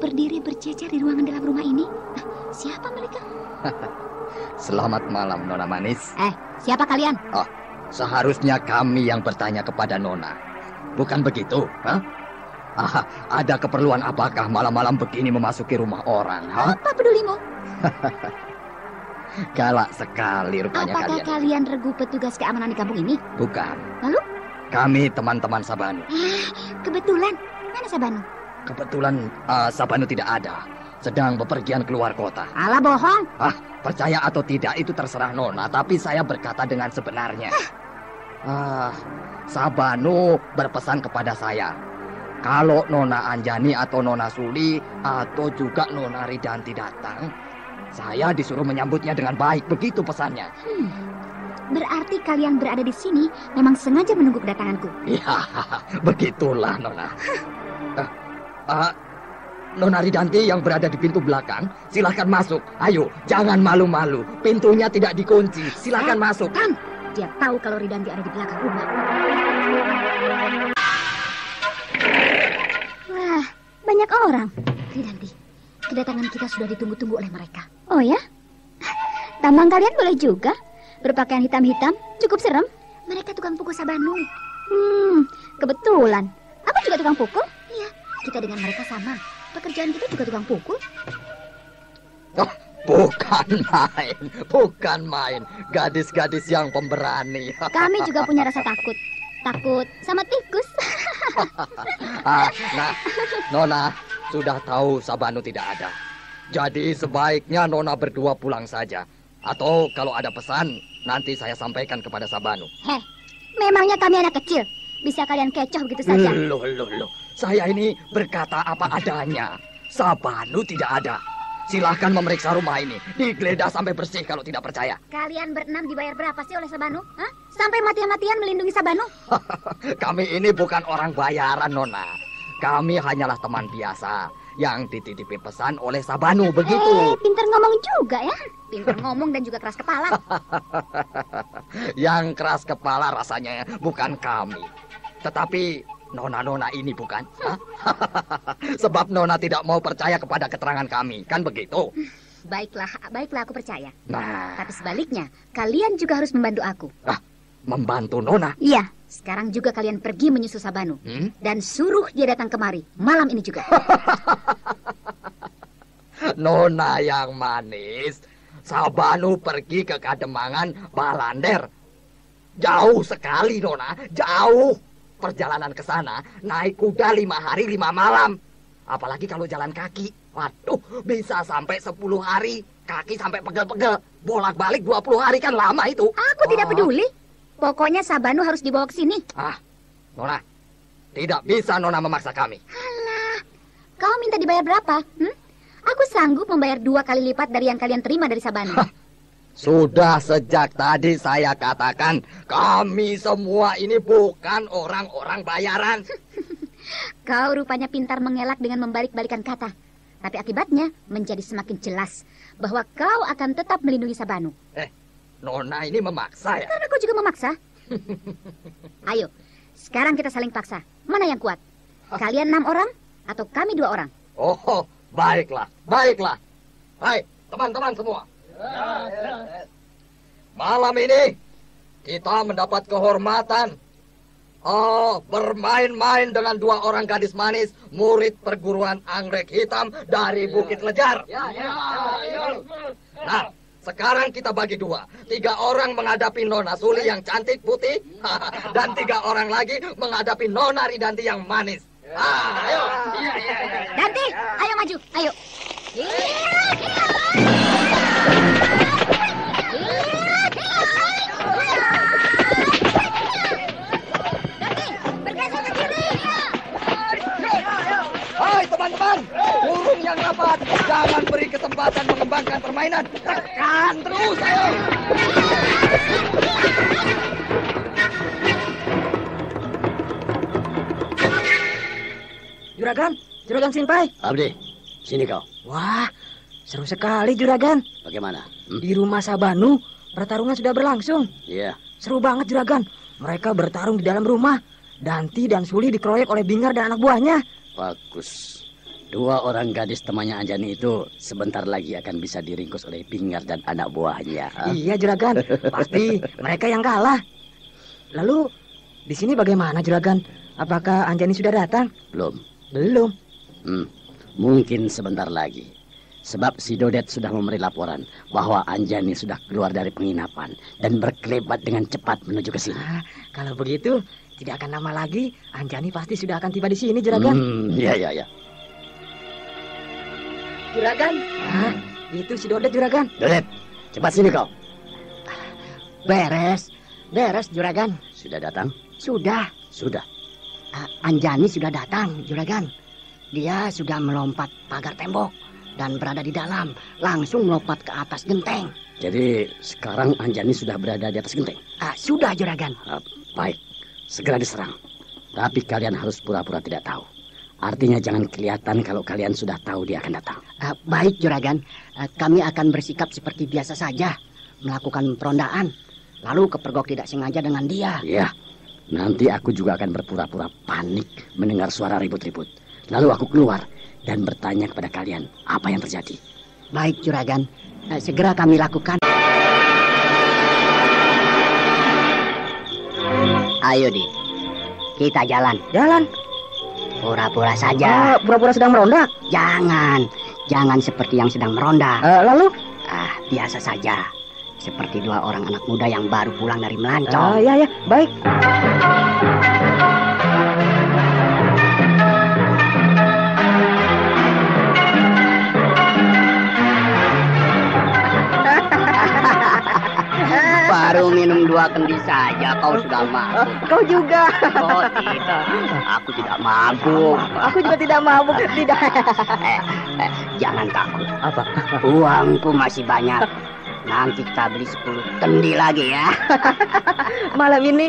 berdiri bercecer di ruangan dalam rumah ini. Siapa mereka? Selamat malam, Nona Manis. Siapa kalian? Seharusnya kami yang bertanya kepada Nona. Bukan begitu? Ada keperluan apakah malam-malam begini memasuki rumah orang? Apa pedulimu? Galak sekali rupanya. Apakah kalian regu petugas keamanan di kampung ini? Bukan. Lalu? Kami teman-teman Sabanu. Kebetulan. Mana Sabanu? Kebetulan Sabanu tidak ada. Sedang bepergian keluar kota. Alah, bohong. Percaya atau tidak itu terserah Nona. Tapi saya berkata dengan sebenarnya. Sabanu berpesan kepada saya. Kalau Nona Anjani atau Nona Suli atau juga Nona Ridanti datang, saya disuruh menyambutnya dengan baik. Begitu pesannya. Berarti kalian berada di sini memang sengaja menunggu kedatanganku. Ya, begitulah Nona. Nona Ridanti yang berada di pintu belakang, silakan masuk. Ayo, jangan malu-malu. Pintunya tidak dikunci. Silakan masuk. Dia tahu kalau Ridanti ada di belakang rumah. Wah, banyak orang. Ridanti, kedatangan kita sudah ditunggu-tunggu oleh mereka. Oh ya? Tambang kalian boleh juga. Berpakaian hitam-hitam, cukup serem. Mereka tukang pukul Sabanu. Kebetulan. Aku juga tukang pukul. Iya, kita dengan mereka sama. Pekerjaan kita juga tukang pukul. Oh, bukan main. Gadis-gadis yang pemberani. Kami juga punya rasa takut. Takut sama tikus. Nah, Nona sudah tahu Sabanu tidak ada. Jadi sebaiknya Nona berdua pulang saja. Atau kalau ada pesan, nanti saya sampaikan kepada Sabanu. Memangnya kami anak kecil? Bisa kalian kecoh begitu saja? Loh. Saya ini berkata apa adanya. Sabanu tidak ada. Silahkan memeriksa rumah ini. Digeledah sampai bersih kalau tidak percaya. Kalian berenam dibayar berapa sih oleh Sabanu? Hah? Sampai mati-matian melindungi Sabanu? Kami ini bukan orang bayaran, Nona. Kami hanyalah teman biasa yang dititipi pesan oleh Sabanu, begitu. Pintar ngomong juga ya. Pintar ngomong dan juga keras kepala. Yang keras kepala rasanya bukan kami, tetapi Nona-nona ini bukan? Sebab Nona tidak mau percaya kepada keterangan kami, kan begitu? Baiklah aku percaya. Nah, Tapi sebaliknya, kalian juga harus membantu aku. membantu Nona? Iya, sekarang juga kalian pergi menyusul Sabanu. Dan suruh dia datang kemari, malam ini juga. Nona yang manis, Sabanu pergi ke Kademangan Balander. Jauh sekali, Nona, jauh. Perjalanan ke sana naik kuda 5 hari 5 malam. Apalagi kalau jalan kaki. Waduh, bisa sampai 10 hari. Kaki sampai pegel-pegel. Bolak-balik 20 hari kan lama itu. Aku tidak peduli. Pokoknya Sabanu harus dibawa ke sini. Nona, tidak bisa Nona memaksa kami. Alah, kau minta dibayar berapa? Aku sanggup membayar 2 kali lipat dari yang kalian terima dari Sabanu. Sudah sejak tadi saya katakan, kami semua ini bukan orang-orang bayaran. Kau rupanya pintar mengelak dengan membalik-balikan kata. Tapi akibatnya menjadi semakin jelas bahwa kau akan tetap melindungi Sabanu. Nona ini memaksa ya? Karena kau juga memaksa. Ayo, sekarang kita saling paksa. Mana yang kuat? Kalian 6 orang atau kami 2 orang? Oh, baiklah. Hai, teman-teman semua. Malam ini kita mendapat kehormatan bermain-main dengan 2 orang gadis manis, murid perguruan anggrek hitam dari Bukit Lejar. Nah, sekarang kita bagi 2. 3 orang menghadapi Nona Suli yang cantik putih, dan 3 orang lagi menghadapi Nona Ridanti yang manis. Ayo. Danti, ayo maju, ayo. Hai teman-teman, burung yang rapat, jangan beri kesempatan mengembangkan permainan. Tekan terus, ayo. Juragan Sinpai. Abdi, sini kau. Wah, seru sekali Juragan. Bagaimana? Di rumah Sabanu, pertarungan sudah berlangsung. Iya. Seru banget Juragan. Mereka bertarung di dalam rumah. Danti dan Suli dikeroyok oleh Bingar dan anak buahnya. Bagus. 2 orang gadis temannya Anjani itu sebentar lagi akan bisa diringkus oleh Bingar dan anak buahnya. Iya Juragan, pasti mereka yang kalah. Lalu di sini bagaimana Juragan? Apakah Anjani sudah datang? Belum. Mungkin sebentar lagi. Sebab si Dodet sudah memberi laporan bahwa Anjani sudah keluar dari penginapan dan berkelebat dengan cepat menuju ke sini. Kalau begitu, tidak akan lama lagi Anjani pasti sudah akan tiba di sini, Juragan. Iya. Juragan, itu si Dodet, Juragan. Dodet, cepat sini kau. Beres, Juragan. Sudah datang? Sudah. Anjani sudah datang, Juragan. Dia sudah melompat pagar tembok dan berada di dalam, langsung melompat ke atas genteng. Jadi sekarang Anjani sudah berada di atas genteng? Sudah, Juragan. Baik, segera diserang. Tapi kalian harus pura-pura tidak tahu. Artinya jangan kelihatan kalau kalian sudah tahu dia akan datang. Baik, Juragan. Kami akan bersikap seperti biasa saja, melakukan perondaan. Lalu kepergok tidak sengaja dengan dia. Iya, nanti aku juga akan berpura-pura panik mendengar suara ribut-ribut. Lalu aku keluar dan bertanya kepada kalian apa yang terjadi. Baik, Juragan. Segera kami lakukan. Ayo, Dik. Kita jalan. Jalan? Pura-pura saja. Pura-pura sedang meronda? Jangan seperti yang sedang meronda. Lalu? Biasa saja. Seperti dua orang anak muda yang baru pulang dari melancong. Ya, baik. Baru minum 2 kendi saja kau sudah mabuk. Kau juga. Oh tidak, aku tidak mabuk. Aku juga tidak mabuk. Tidak. Jangan takut. Apa? Uangku masih banyak. Nanti kita beli 10 kendi lagi ya. Malam ini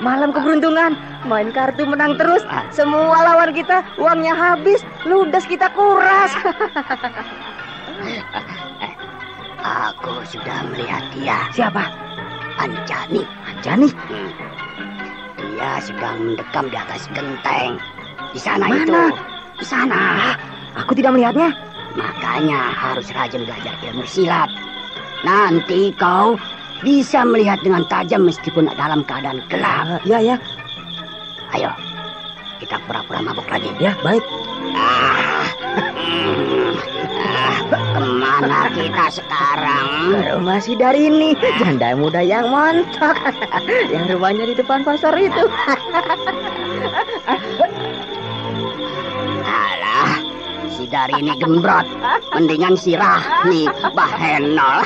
malam keberuntungan. Main kartu menang terus. Semua lawan kita uangnya habis. Ludes kita kuras. Aku sudah melihat dia. Siapa? Anjani. Anjani? Dia sedang mendekam di atas genteng. Di sana Mana? itu. Di sana. Aku tidak melihatnya. Makanya harus rajin belajar ilmu silat. Nanti kau bisa melihat dengan tajam meskipun dalam keadaan gelap. Ya. Ayo, kita pura-pura mabuk lagi. Ya, baik. Kemana kita sekarang? Ke rumah si Darini, janda muda yang montok. Yang rumahnya di depan pasar itu. Alah, si Darini gembrot. Mendingan si Rahmi bahenol.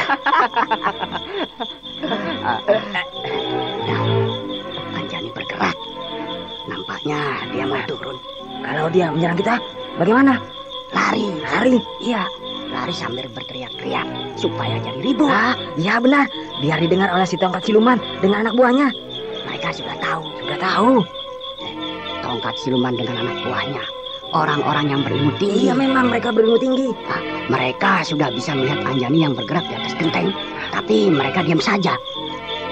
Anjani bergerak. Nampaknya dia mau turun. Kalau dia menyerang kita, bagaimana? Lari. Iya. Lari sambil berteriak-teriak supaya jadi ribut. Iya benar. Biar didengar oleh si tongkat siluman dengan anak buahnya. Mereka sudah tahu. Tongkat siluman dengan anak buahnya. Orang-orang yang berilmu tinggi. Iya memang mereka berilmu tinggi. Mereka sudah bisa melihat Anjani yang bergerak di atas genteng. Tapi mereka diam saja.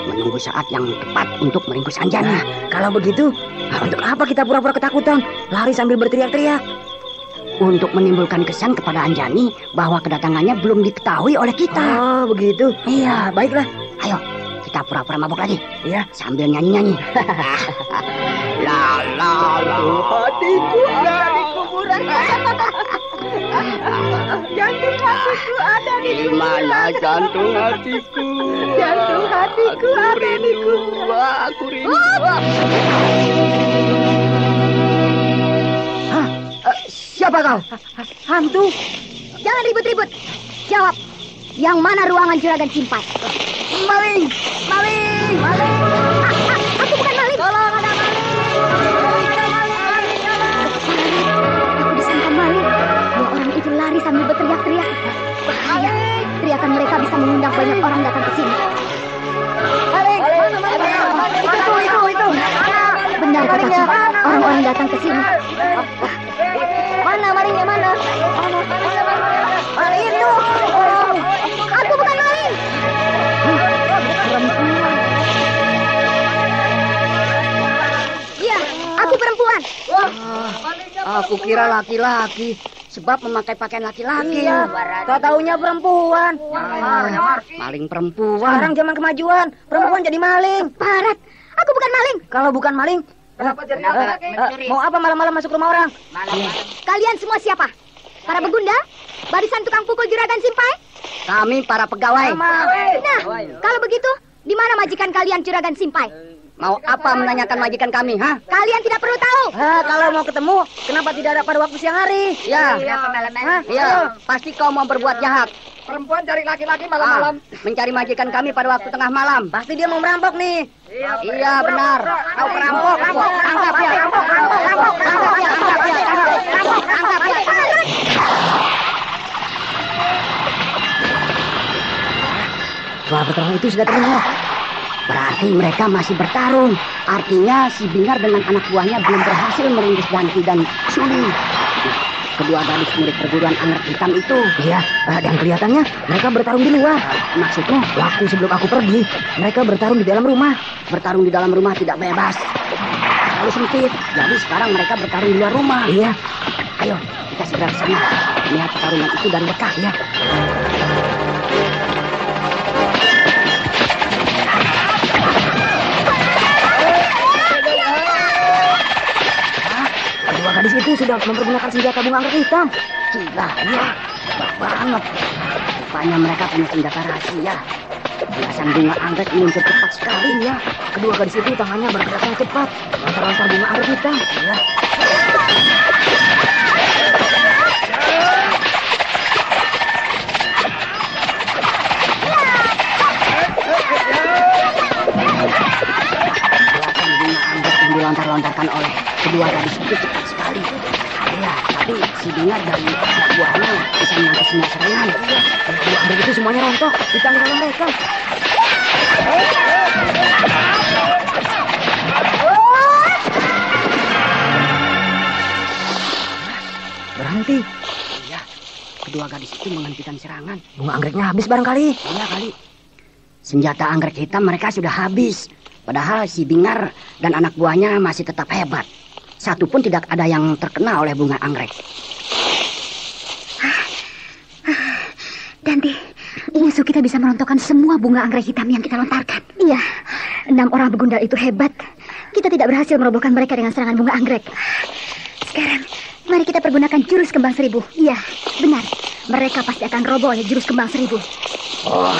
Menunggu saat yang tepat untuk meringkus Anjani. Kalau begitu, untuk apa kita pura-pura ketakutan? Lari sambil berteriak-teriak. Untuk menimbulkan kesan kepada Anjani bahwa kedatangannya belum diketahui oleh kita. Oh, begitu. Iya. Baiklah. Ayo, kita pura-pura mabuk lagi. Iya. Sambil nyanyi-nyanyi. La la la. Hatiku ada di kuburan. Jantung hatiku ada di kuburan. Di mana jantung hatiku? Jantung hatiku ada di kuburan. Aku rindu. Siapa kau? Hantu. Jangan ribut-ribut. Jawab. Yang mana ruangan juragan Simpai? Maling. Aku bukan maling. Tolong, ada maling. Aku disangka maling. Dua orang itu lari sambil berteriak-teriak. Bahaya. Teriakan mereka bisa mengundang banyak orang datang ke sini. Itu. Benar kataku. Orang-orang datang ke sini. Mana malingnya mana? Itu. Aku bukan maling. Iya, aku perempuan. Aku kira laki-laki. Sebab memakai pakaian laki-laki. Iya, tak taunya perempuan. Maling perempuan. Sekarang zaman kemajuan, perempuan jadi maling. Parat, aku bukan maling. Kalau bukan maling, mau apa malam-malam masuk rumah orang? Kalian semua siapa? Para begunda? Barisan tukang pukul juragan Simpai? Kami para pegawai. Nah, kalau begitu, di mana majikan kalian juragan Simpai? Mau apa menanyakan majikan kami, ha? Kalian tidak perlu tahu. Kalau mau ketemu, kenapa tidak ada pada waktu siang hari? Ya, pasti kau mau berbuat jahat. Perempuan cari laki-laki malam-malam. Mencari majikan kami pada waktu tengah malam. Pasti dia mau merampok nih. Iya, benar. Kau perampok. Tangkap dia. Suara pertarungan itu sudah terdengar. Berarti mereka masih bertarung. Artinya si Bingar dengan anak buahnya belum berhasil meringkus Ganti dan Suli. Kedua gadis murid perguruan Anggrek Hitam itu. Iya, dan kelihatannya mereka bertarung di luar. Maksudnya, Waktu sebelum aku pergi, mereka bertarung di dalam rumah. bertarung di dalam rumah tidak bebas. Terlalu sempit. Jadi sekarang mereka bertarung di luar rumah. Iya. Ayo, kita segera ke sana. Lihat pertarungan itu dari dekat ya. gadis itu sudah mempergunakan senjata bunga anggrek hitam. Gila, ya. Hebat banget. Rupanya mereka punya senjata rahasia. Belasan bunga anggrek meluncur cepat sekali ya. Kedua gadis itu tangannya bergerak sangat cepat. Lontar-lontar bunga anggrek hitam. Ya. Dilontar-lontarkan oleh kedua gadis itu cepat sekali. Ya, tapi si Bingar dan anak buahnya bisa menangkap semua serangan. Kedua anggrek itu semuanya rontok di tangan oleh mereka. Berhenti. Iya, kedua gadis itu menghentikan serangan. Bunga anggreknya habis barangkali. Iya kali. Senjata anggrek hitam mereka sudah habis. Padahal si Bingar dan anak buahnya masih tetap hebat. Satu pun tidak ada yang terkena oleh bunga anggrek. Dante, musuh kita bisa merontokkan semua bunga anggrek hitam yang kita lontarkan. Iya, 6 orang begundal itu hebat. Kita tidak berhasil merobohkan mereka dengan serangan bunga anggrek. Sekarang, mari kita pergunakan jurus kembang 1000. Iya, benar. Mereka pasti akan roboh oleh jurus kembang 1000. Oh,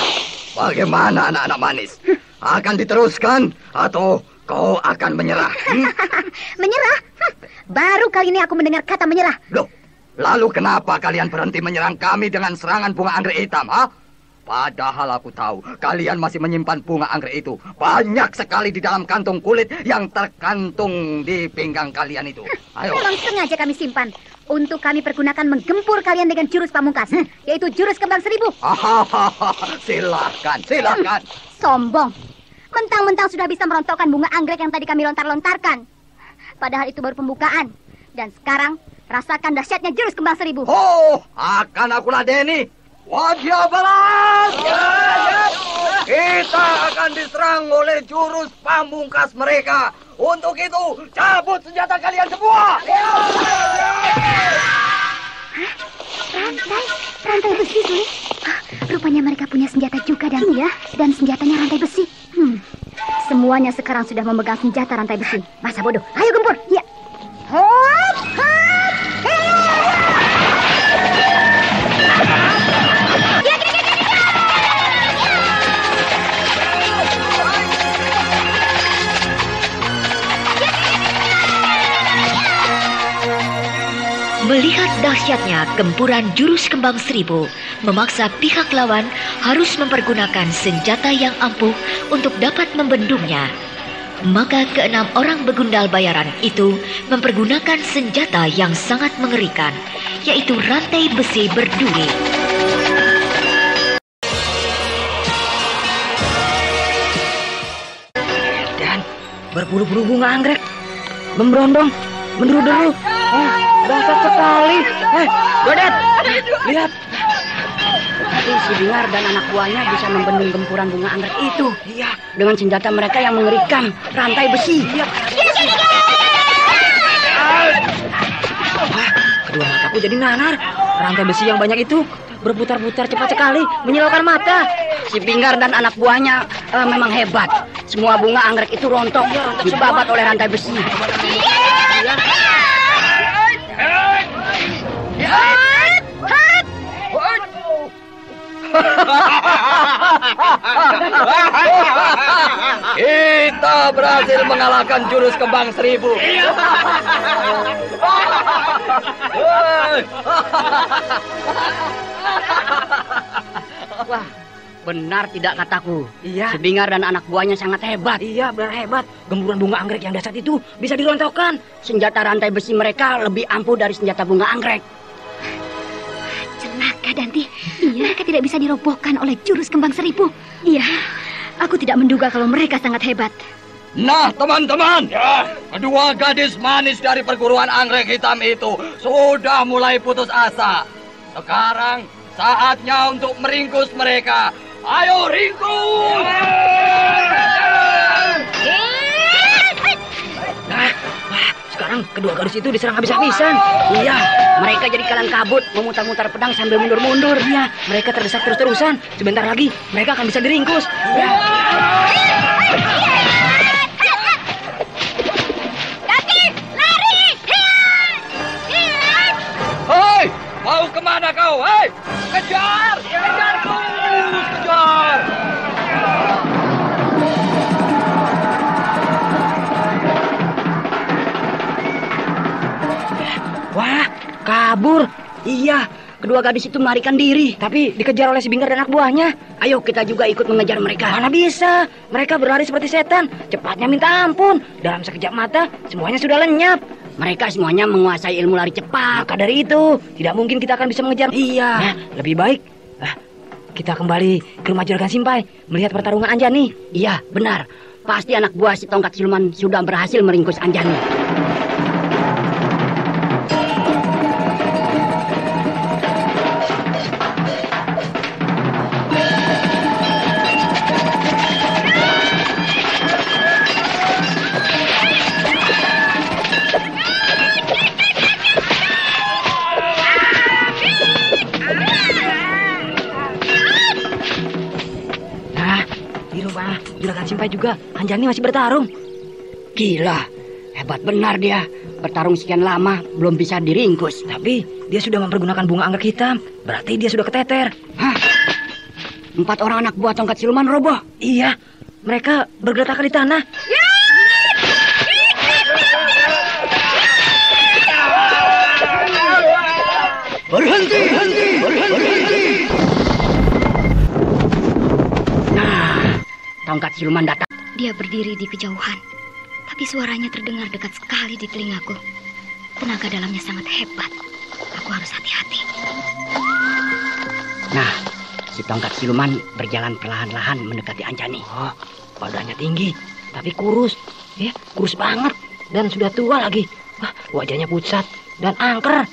bagaimana anak-anak manis? Akan diteruskan atau kau akan menyerah? Menyerah? Baru kali ini aku mendengar kata menyerah. Loh, lalu kenapa kalian berhenti menyerang kami dengan serangan bunga anggrek hitam, ha? Padahal aku tahu kalian masih menyimpan bunga anggrek itu. Banyak sekali di dalam kantung kulit yang tergantung di pinggang kalian itu. Ayo. Memang sengaja kami simpan untuk kami pergunakan menggempur kalian dengan jurus pamungkas, yaitu jurus kembang 1000. Silakan, silakan. Sombong. Mentang-mentang sudah bisa merontokkan bunga anggrek yang tadi kami lontar-lontarkan. Padahal itu baru pembukaan. Dan sekarang rasakan dahsyatnya jurus kembang 1000. Oh, akan aku ladeni. Wajah balas! Kita akan diserang oleh jurus pamungkas mereka. Untuk itu, cabut senjata kalian semua. Rantai besi, Sulit. Rupanya mereka punya senjata juga, dan iya, dan senjatanya rantai besi. Semuanya sekarang sudah memegang senjata rantai besi. Masa bodoh. Ayo gempur. Ya. Hop, hop, Melihat dahsyatnya gempuran jurus kembang 1000 memaksa pihak lawan harus mempergunakan senjata yang ampuh untuk dapat membendungnya. Maka keenam orang begundal bayaran itu mempergunakan senjata yang sangat mengerikan, yaitu rantai besi berduri. Dan berpuluh-puluh bunga anggrek memberondong, menderu-deru. Dahsyat sekali. Godet, lihat. Tapi si Bingar dan anak buahnya bisa membendung gempuran bunga anggrek itu. Iya. Dengan senjata mereka yang mengerikan, rantai besi. Iya. Kedua mataku jadi nanar. Rantai besi yang banyak itu berputar-putar cepat sekali, menyilaukan mata. Si Bingar dan anak buahnya memang hebat. Semua bunga anggrek itu rontok, dibabat oleh rantai besi. Kita berhasil mengalahkan jurus kembang 1000. Wah, benar tidak kataku. Iya. Si Bingar dan anak buahnya sangat hebat. Iya, benar hebat. Gemburan bunga anggrek yang dahsyat itu bisa dirontokkan. Senjata rantai besi mereka lebih ampuh dari senjata bunga anggrek. Celaka, Dante. Iya, mereka tidak bisa dirobohkan oleh jurus kembang 1000. Iya, aku tidak menduga kalau mereka sangat hebat. Nah, teman-teman, kedua gadis manis dari perguruan anggrek hitam itu sudah mulai putus asa. Sekarang saatnya untuk meringkus mereka. Ayo ringkus! Sekarang kedua gadis itu diserang habis-habisan. Iya, mereka jadi kalang kabut, memutar-mutar pedang sambil mundur-mundur. Iya, mereka terdesak terus-terusan. Sebentar lagi mereka akan bisa diringkus. Ya. kabur. Iya, kedua gadis itu melarikan diri. Tapi dikejar oleh si Binggar dan anak buahnya. Ayo kita juga ikut mengejar mereka. Mana bisa? Mereka berlari seperti setan. Cepatnya minta ampun. Dalam sekejap mata, semuanya sudah lenyap. Mereka semuanya menguasai ilmu lari cepat. Maka dari itu, tidak mungkin kita akan bisa mengejar. Iya. Nah, lebih baik kita kembali ke rumah Juragan Simpai, melihat pertarungan Anjani. Iya, benar. Pasti anak buah si tongkat siluman sudah berhasil meringkus Anjani. Juragan Simpai juga, Anjani masih bertarung. Gila, hebat benar dia. Bertarung sekian lama, belum bisa diringkus. Tapi dia sudah mempergunakan bunga anggrek hitam. Berarti dia sudah keteter. Hah? 4 orang anak buah tongkat siluman roboh. Iya, mereka bergeletakan di tanah. Berhenti! Tongkat siluman datang. Dia berdiri di kejauhan, tapi suaranya terdengar dekat sekali di telingaku. Tenaga dalamnya sangat hebat. Aku harus hati-hati. Nah, si tongkat siluman berjalan perlahan-lahan mendekati Anjani. Oh, badannya tinggi, tapi kurus. Ya, kurus banget. Dan sudah tua lagi. Wajahnya pucat dan angker.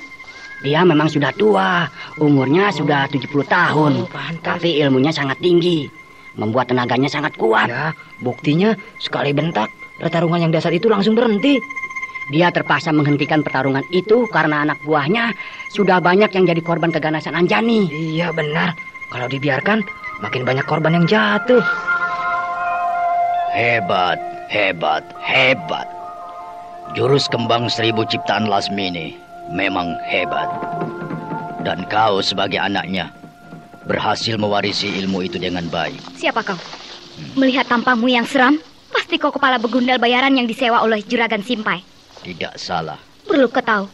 Dia memang sudah tua. Umurnya sudah 70 tahun. Tapi ilmunya sangat tinggi. Membuat tenaganya sangat kuat. Ya, buktinya sekali bentak, pertarungan yang dasar itu langsung berhenti. Dia terpaksa menghentikan pertarungan itu karena anak buahnya sudah banyak yang jadi korban keganasan Anjani. Iya benar, kalau dibiarkan makin banyak korban yang jatuh. Hebat. Jurus kembang 1000 ciptaan Lasmini memang hebat. Dan kau sebagai anaknya berhasil mewarisi ilmu itu dengan baik. Siapa kau? Melihat tampangmu yang seram, pasti kau kepala begundal bayaran yang disewa oleh Juragan Simpai. Tidak salah. Perlu kau tahu,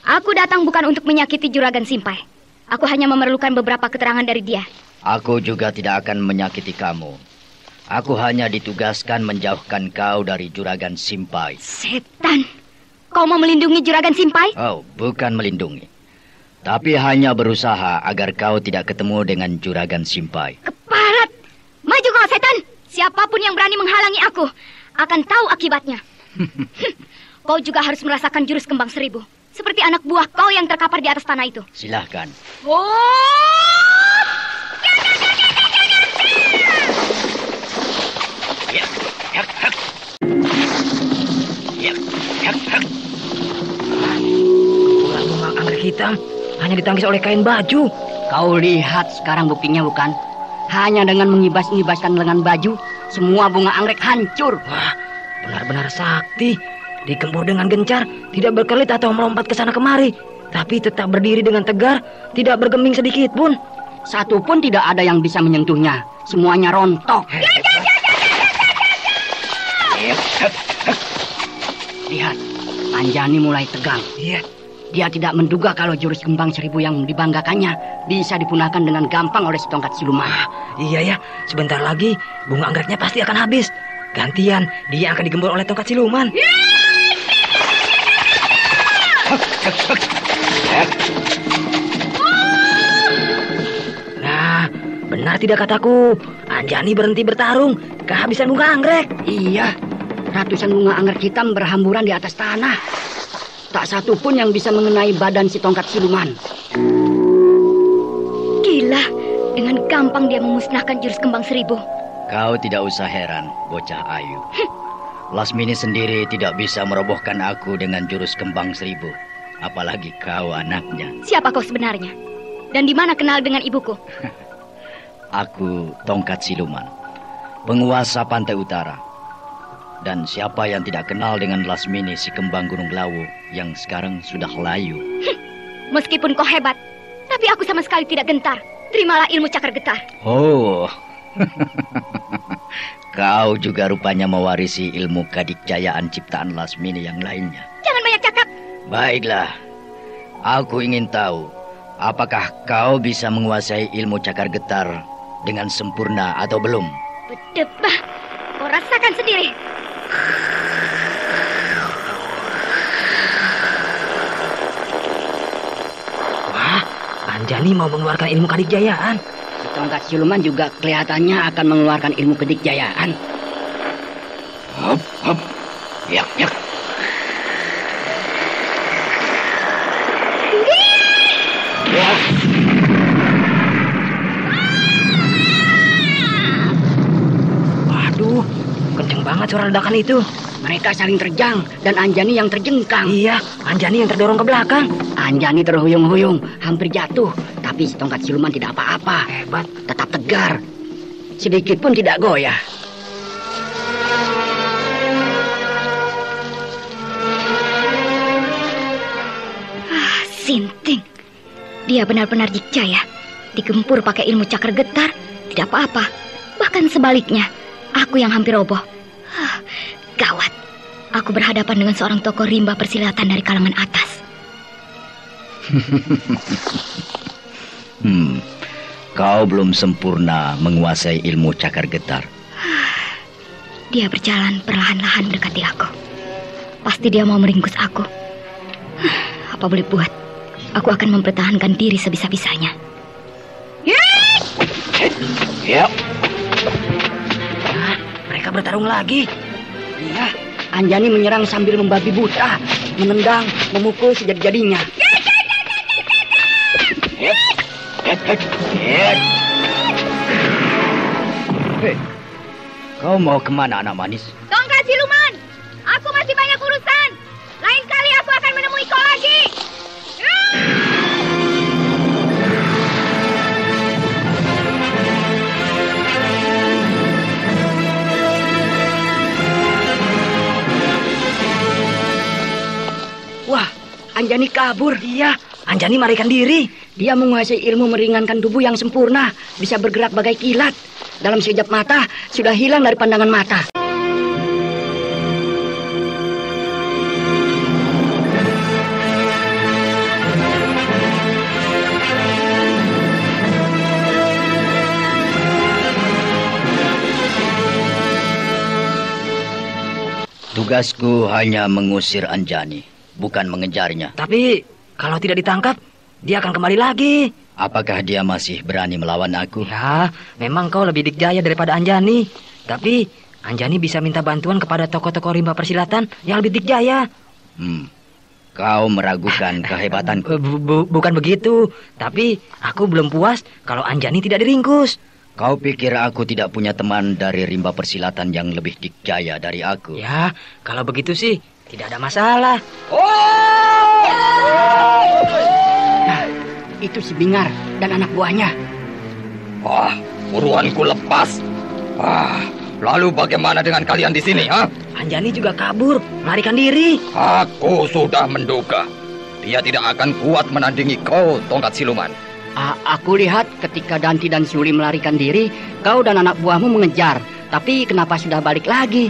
aku datang bukan untuk menyakiti Juragan Simpai. Aku hanya memerlukan beberapa keterangan dari dia. Aku juga tidak akan menyakiti kamu. Aku hanya ditugaskan menjauhkan kau dari Juragan Simpai. Setan! Kau mau melindungi Juragan Simpai? Oh, bukan melindungi. Tapi hanya berusaha agar kau tidak ketemu dengan Juragan Simpai. Keparat! Maju kau setan! Siapapun yang berani menghalangi aku akan tahu akibatnya. Kau juga harus merasakan jurus kembang 1000. Seperti anak buah kau yang terkapar di atas tanah itu. Silahkan. Bunga anggrek hitam hanya ditangkis oleh kain baju. Kau lihat sekarang buktinya bukan? Hanya dengan mengibas-ngibaskan lengan baju, semua bunga anggrek hancur. Wah, benar-benar sakti. Digempur dengan gencar, tidak berkelit atau melompat ke sana kemari. Tapi tetap berdiri dengan tegar, tidak bergeming sedikit pun. Satu pun tidak ada yang bisa menyentuhnya. Semuanya rontok. Lihat, Anjani mulai tegang. Iya. Dia tidak menduga kalau jurus kembang 1000 yang dibanggakannya bisa dipunahkan dengan gampang oleh si tongkat siluman. Iya ya, sebentar lagi bunga anggreknya pasti akan habis. Gantian, dia akan digembur oleh tongkat siluman. Nah, benar tidak kataku? Anjani berhenti bertarung, kehabisan bunga anggrek. Iya, ratusan bunga anggrek hitam berhamburan di atas tanah. Tak satu pun yang bisa mengenai badan si tongkat siluman. Gila, dengan gampang dia memusnahkan jurus kembang 1000. Kau tidak usah heran, bocah ayu. Lasmini sendiri tidak bisa merobohkan aku dengan jurus kembang 1000. Apalagi kau anaknya. Siapa kau sebenarnya? Dan di mana kenal dengan ibuku? Aku tongkat siluman, penguasa pantai utara. Dan siapa yang tidak kenal dengan Lasmini si kembang Gunung Lawu yang sekarang sudah layu. Meskipun kau hebat, tapi aku sama sekali tidak gentar. Terimalah ilmu cakar getar. Oh, kau juga rupanya mewarisi ilmu kadikjayaan ciptaan Lasmini yang lainnya. Jangan banyak cakap. Baiklah, Aku ingin tahu, apakah kau bisa menguasai ilmu cakar getar dengan sempurna atau belum? Bedebah, kau rasakan sendiri. Wah, Anjani mau mengeluarkan ilmu kadikjayaan. Si tongkat siluman juga kelihatannya akan mengeluarkan ilmu kedikjayaan. Hop, hop. Yak, yak. Waduh, kenceng banget suara ledakan itu. Mereka saling terjang dan Anjani yang terjengkang. Iya, Anjani yang terdorong ke belakang. Anjani terhuyung-huyung, hampir jatuh. Tapi si tongkat siluman tidak apa-apa. Hebat. Tetap tegar. Sedikit pun tidak goyah. Sinting. Dia benar-benar dikjaya. Digempur pakai ilmu cakar getar, tidak apa-apa. Bahkan sebaliknya, aku yang hampir roboh. Gawat. Aku berhadapan dengan seorang tokoh rimba persilatan dari kalangan atas. Kau belum sempurna menguasai ilmu cakar getar. Dia berjalan perlahan-lahan mendekati aku. Pasti dia mau meringkus aku. Apa boleh buat? Aku akan mempertahankan diri sebisa-bisanya. Ya. Mereka bertarung lagi. Iya, Anjani menyerang sambil membabi buta, menendang, memukul sejadi-jadinya. Hei, kau mau kemana, anak manis? Tongkat siluman, aku masih banyak urusan. Lain kali aku akan menemui kau lagi. Wah, Anjani kabur. Iya, Anjani melarikan diri. Dia menguasai ilmu meringankan tubuh yang sempurna, bisa bergerak bagai kilat. Dalam sekejap mata, sudah hilang dari pandangan mata. Tugasku hanya mengusir Anjani, bukan mengejarnya. Tapi kalau tidak ditangkap, dia akan kembali lagi. Apakah dia masih berani melawan aku? Ya, memang kau lebih dikjaya daripada Anjani. Tapi Anjani bisa minta bantuan kepada tokoh-tokoh rimba persilatan yang lebih dikjaya. Kau meragukan kehebatanku. Bukan begitu. Tapi aku belum puas kalau Anjani tidak diringkus. Kau pikir aku tidak punya teman dari rimba persilatan yang lebih dikjaya dari aku? Ya, kalau begitu sih tidak ada masalah. Nah, itu si Bingar dan anak buahnya. Wah, buruanku lepas. Lalu bagaimana dengan kalian di sini, ha? Anjani juga kabur, melarikan diri. Aku sudah menduga. Dia tidak akan kuat menandingi kau, tongkat siluman. Aku lihat ketika Danti dan Suli melarikan diri, kau dan anak buahmu mengejar. Tapi kenapa sudah balik lagi?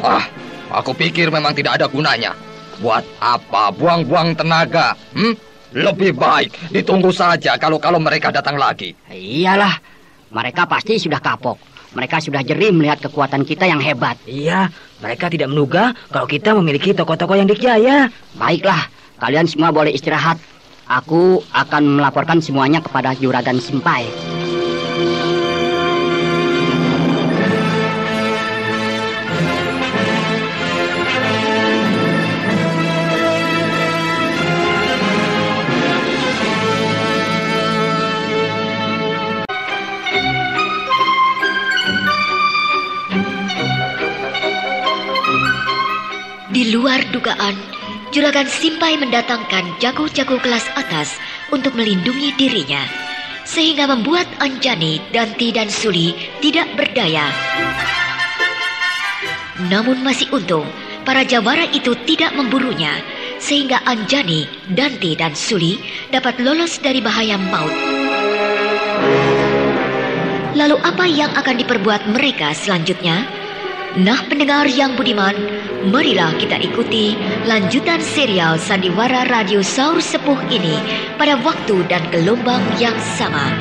Aku pikir memang tidak ada gunanya. Buat apa buang-buang tenaga? Lebih baik ditunggu saja kalau mereka datang lagi. Iyalah, mereka pasti sudah kapok. Mereka sudah jeri melihat kekuatan kita yang hebat. Iya, mereka tidak menduga kalau kita memiliki tokoh-tokoh yang dikjaya. Baiklah, kalian semua boleh istirahat. Aku akan melaporkan semuanya kepada Juragan Simpai. Di luar dugaan, Juragan Simpai mendatangkan jago-jago kelas atas untuk melindungi dirinya, sehingga membuat Anjani, Danti, dan Suli tidak berdaya. Namun masih untung, para jawara itu tidak memburunya, sehingga Anjani, Danti, dan Suli dapat lolos dari bahaya maut. Lalu apa yang akan diperbuat mereka selanjutnya? Nah pendengar yang budiman, marilah kita ikuti lanjutan serial Sandiwara Radio Saur Sepuh ini pada waktu dan gelombang yang sama.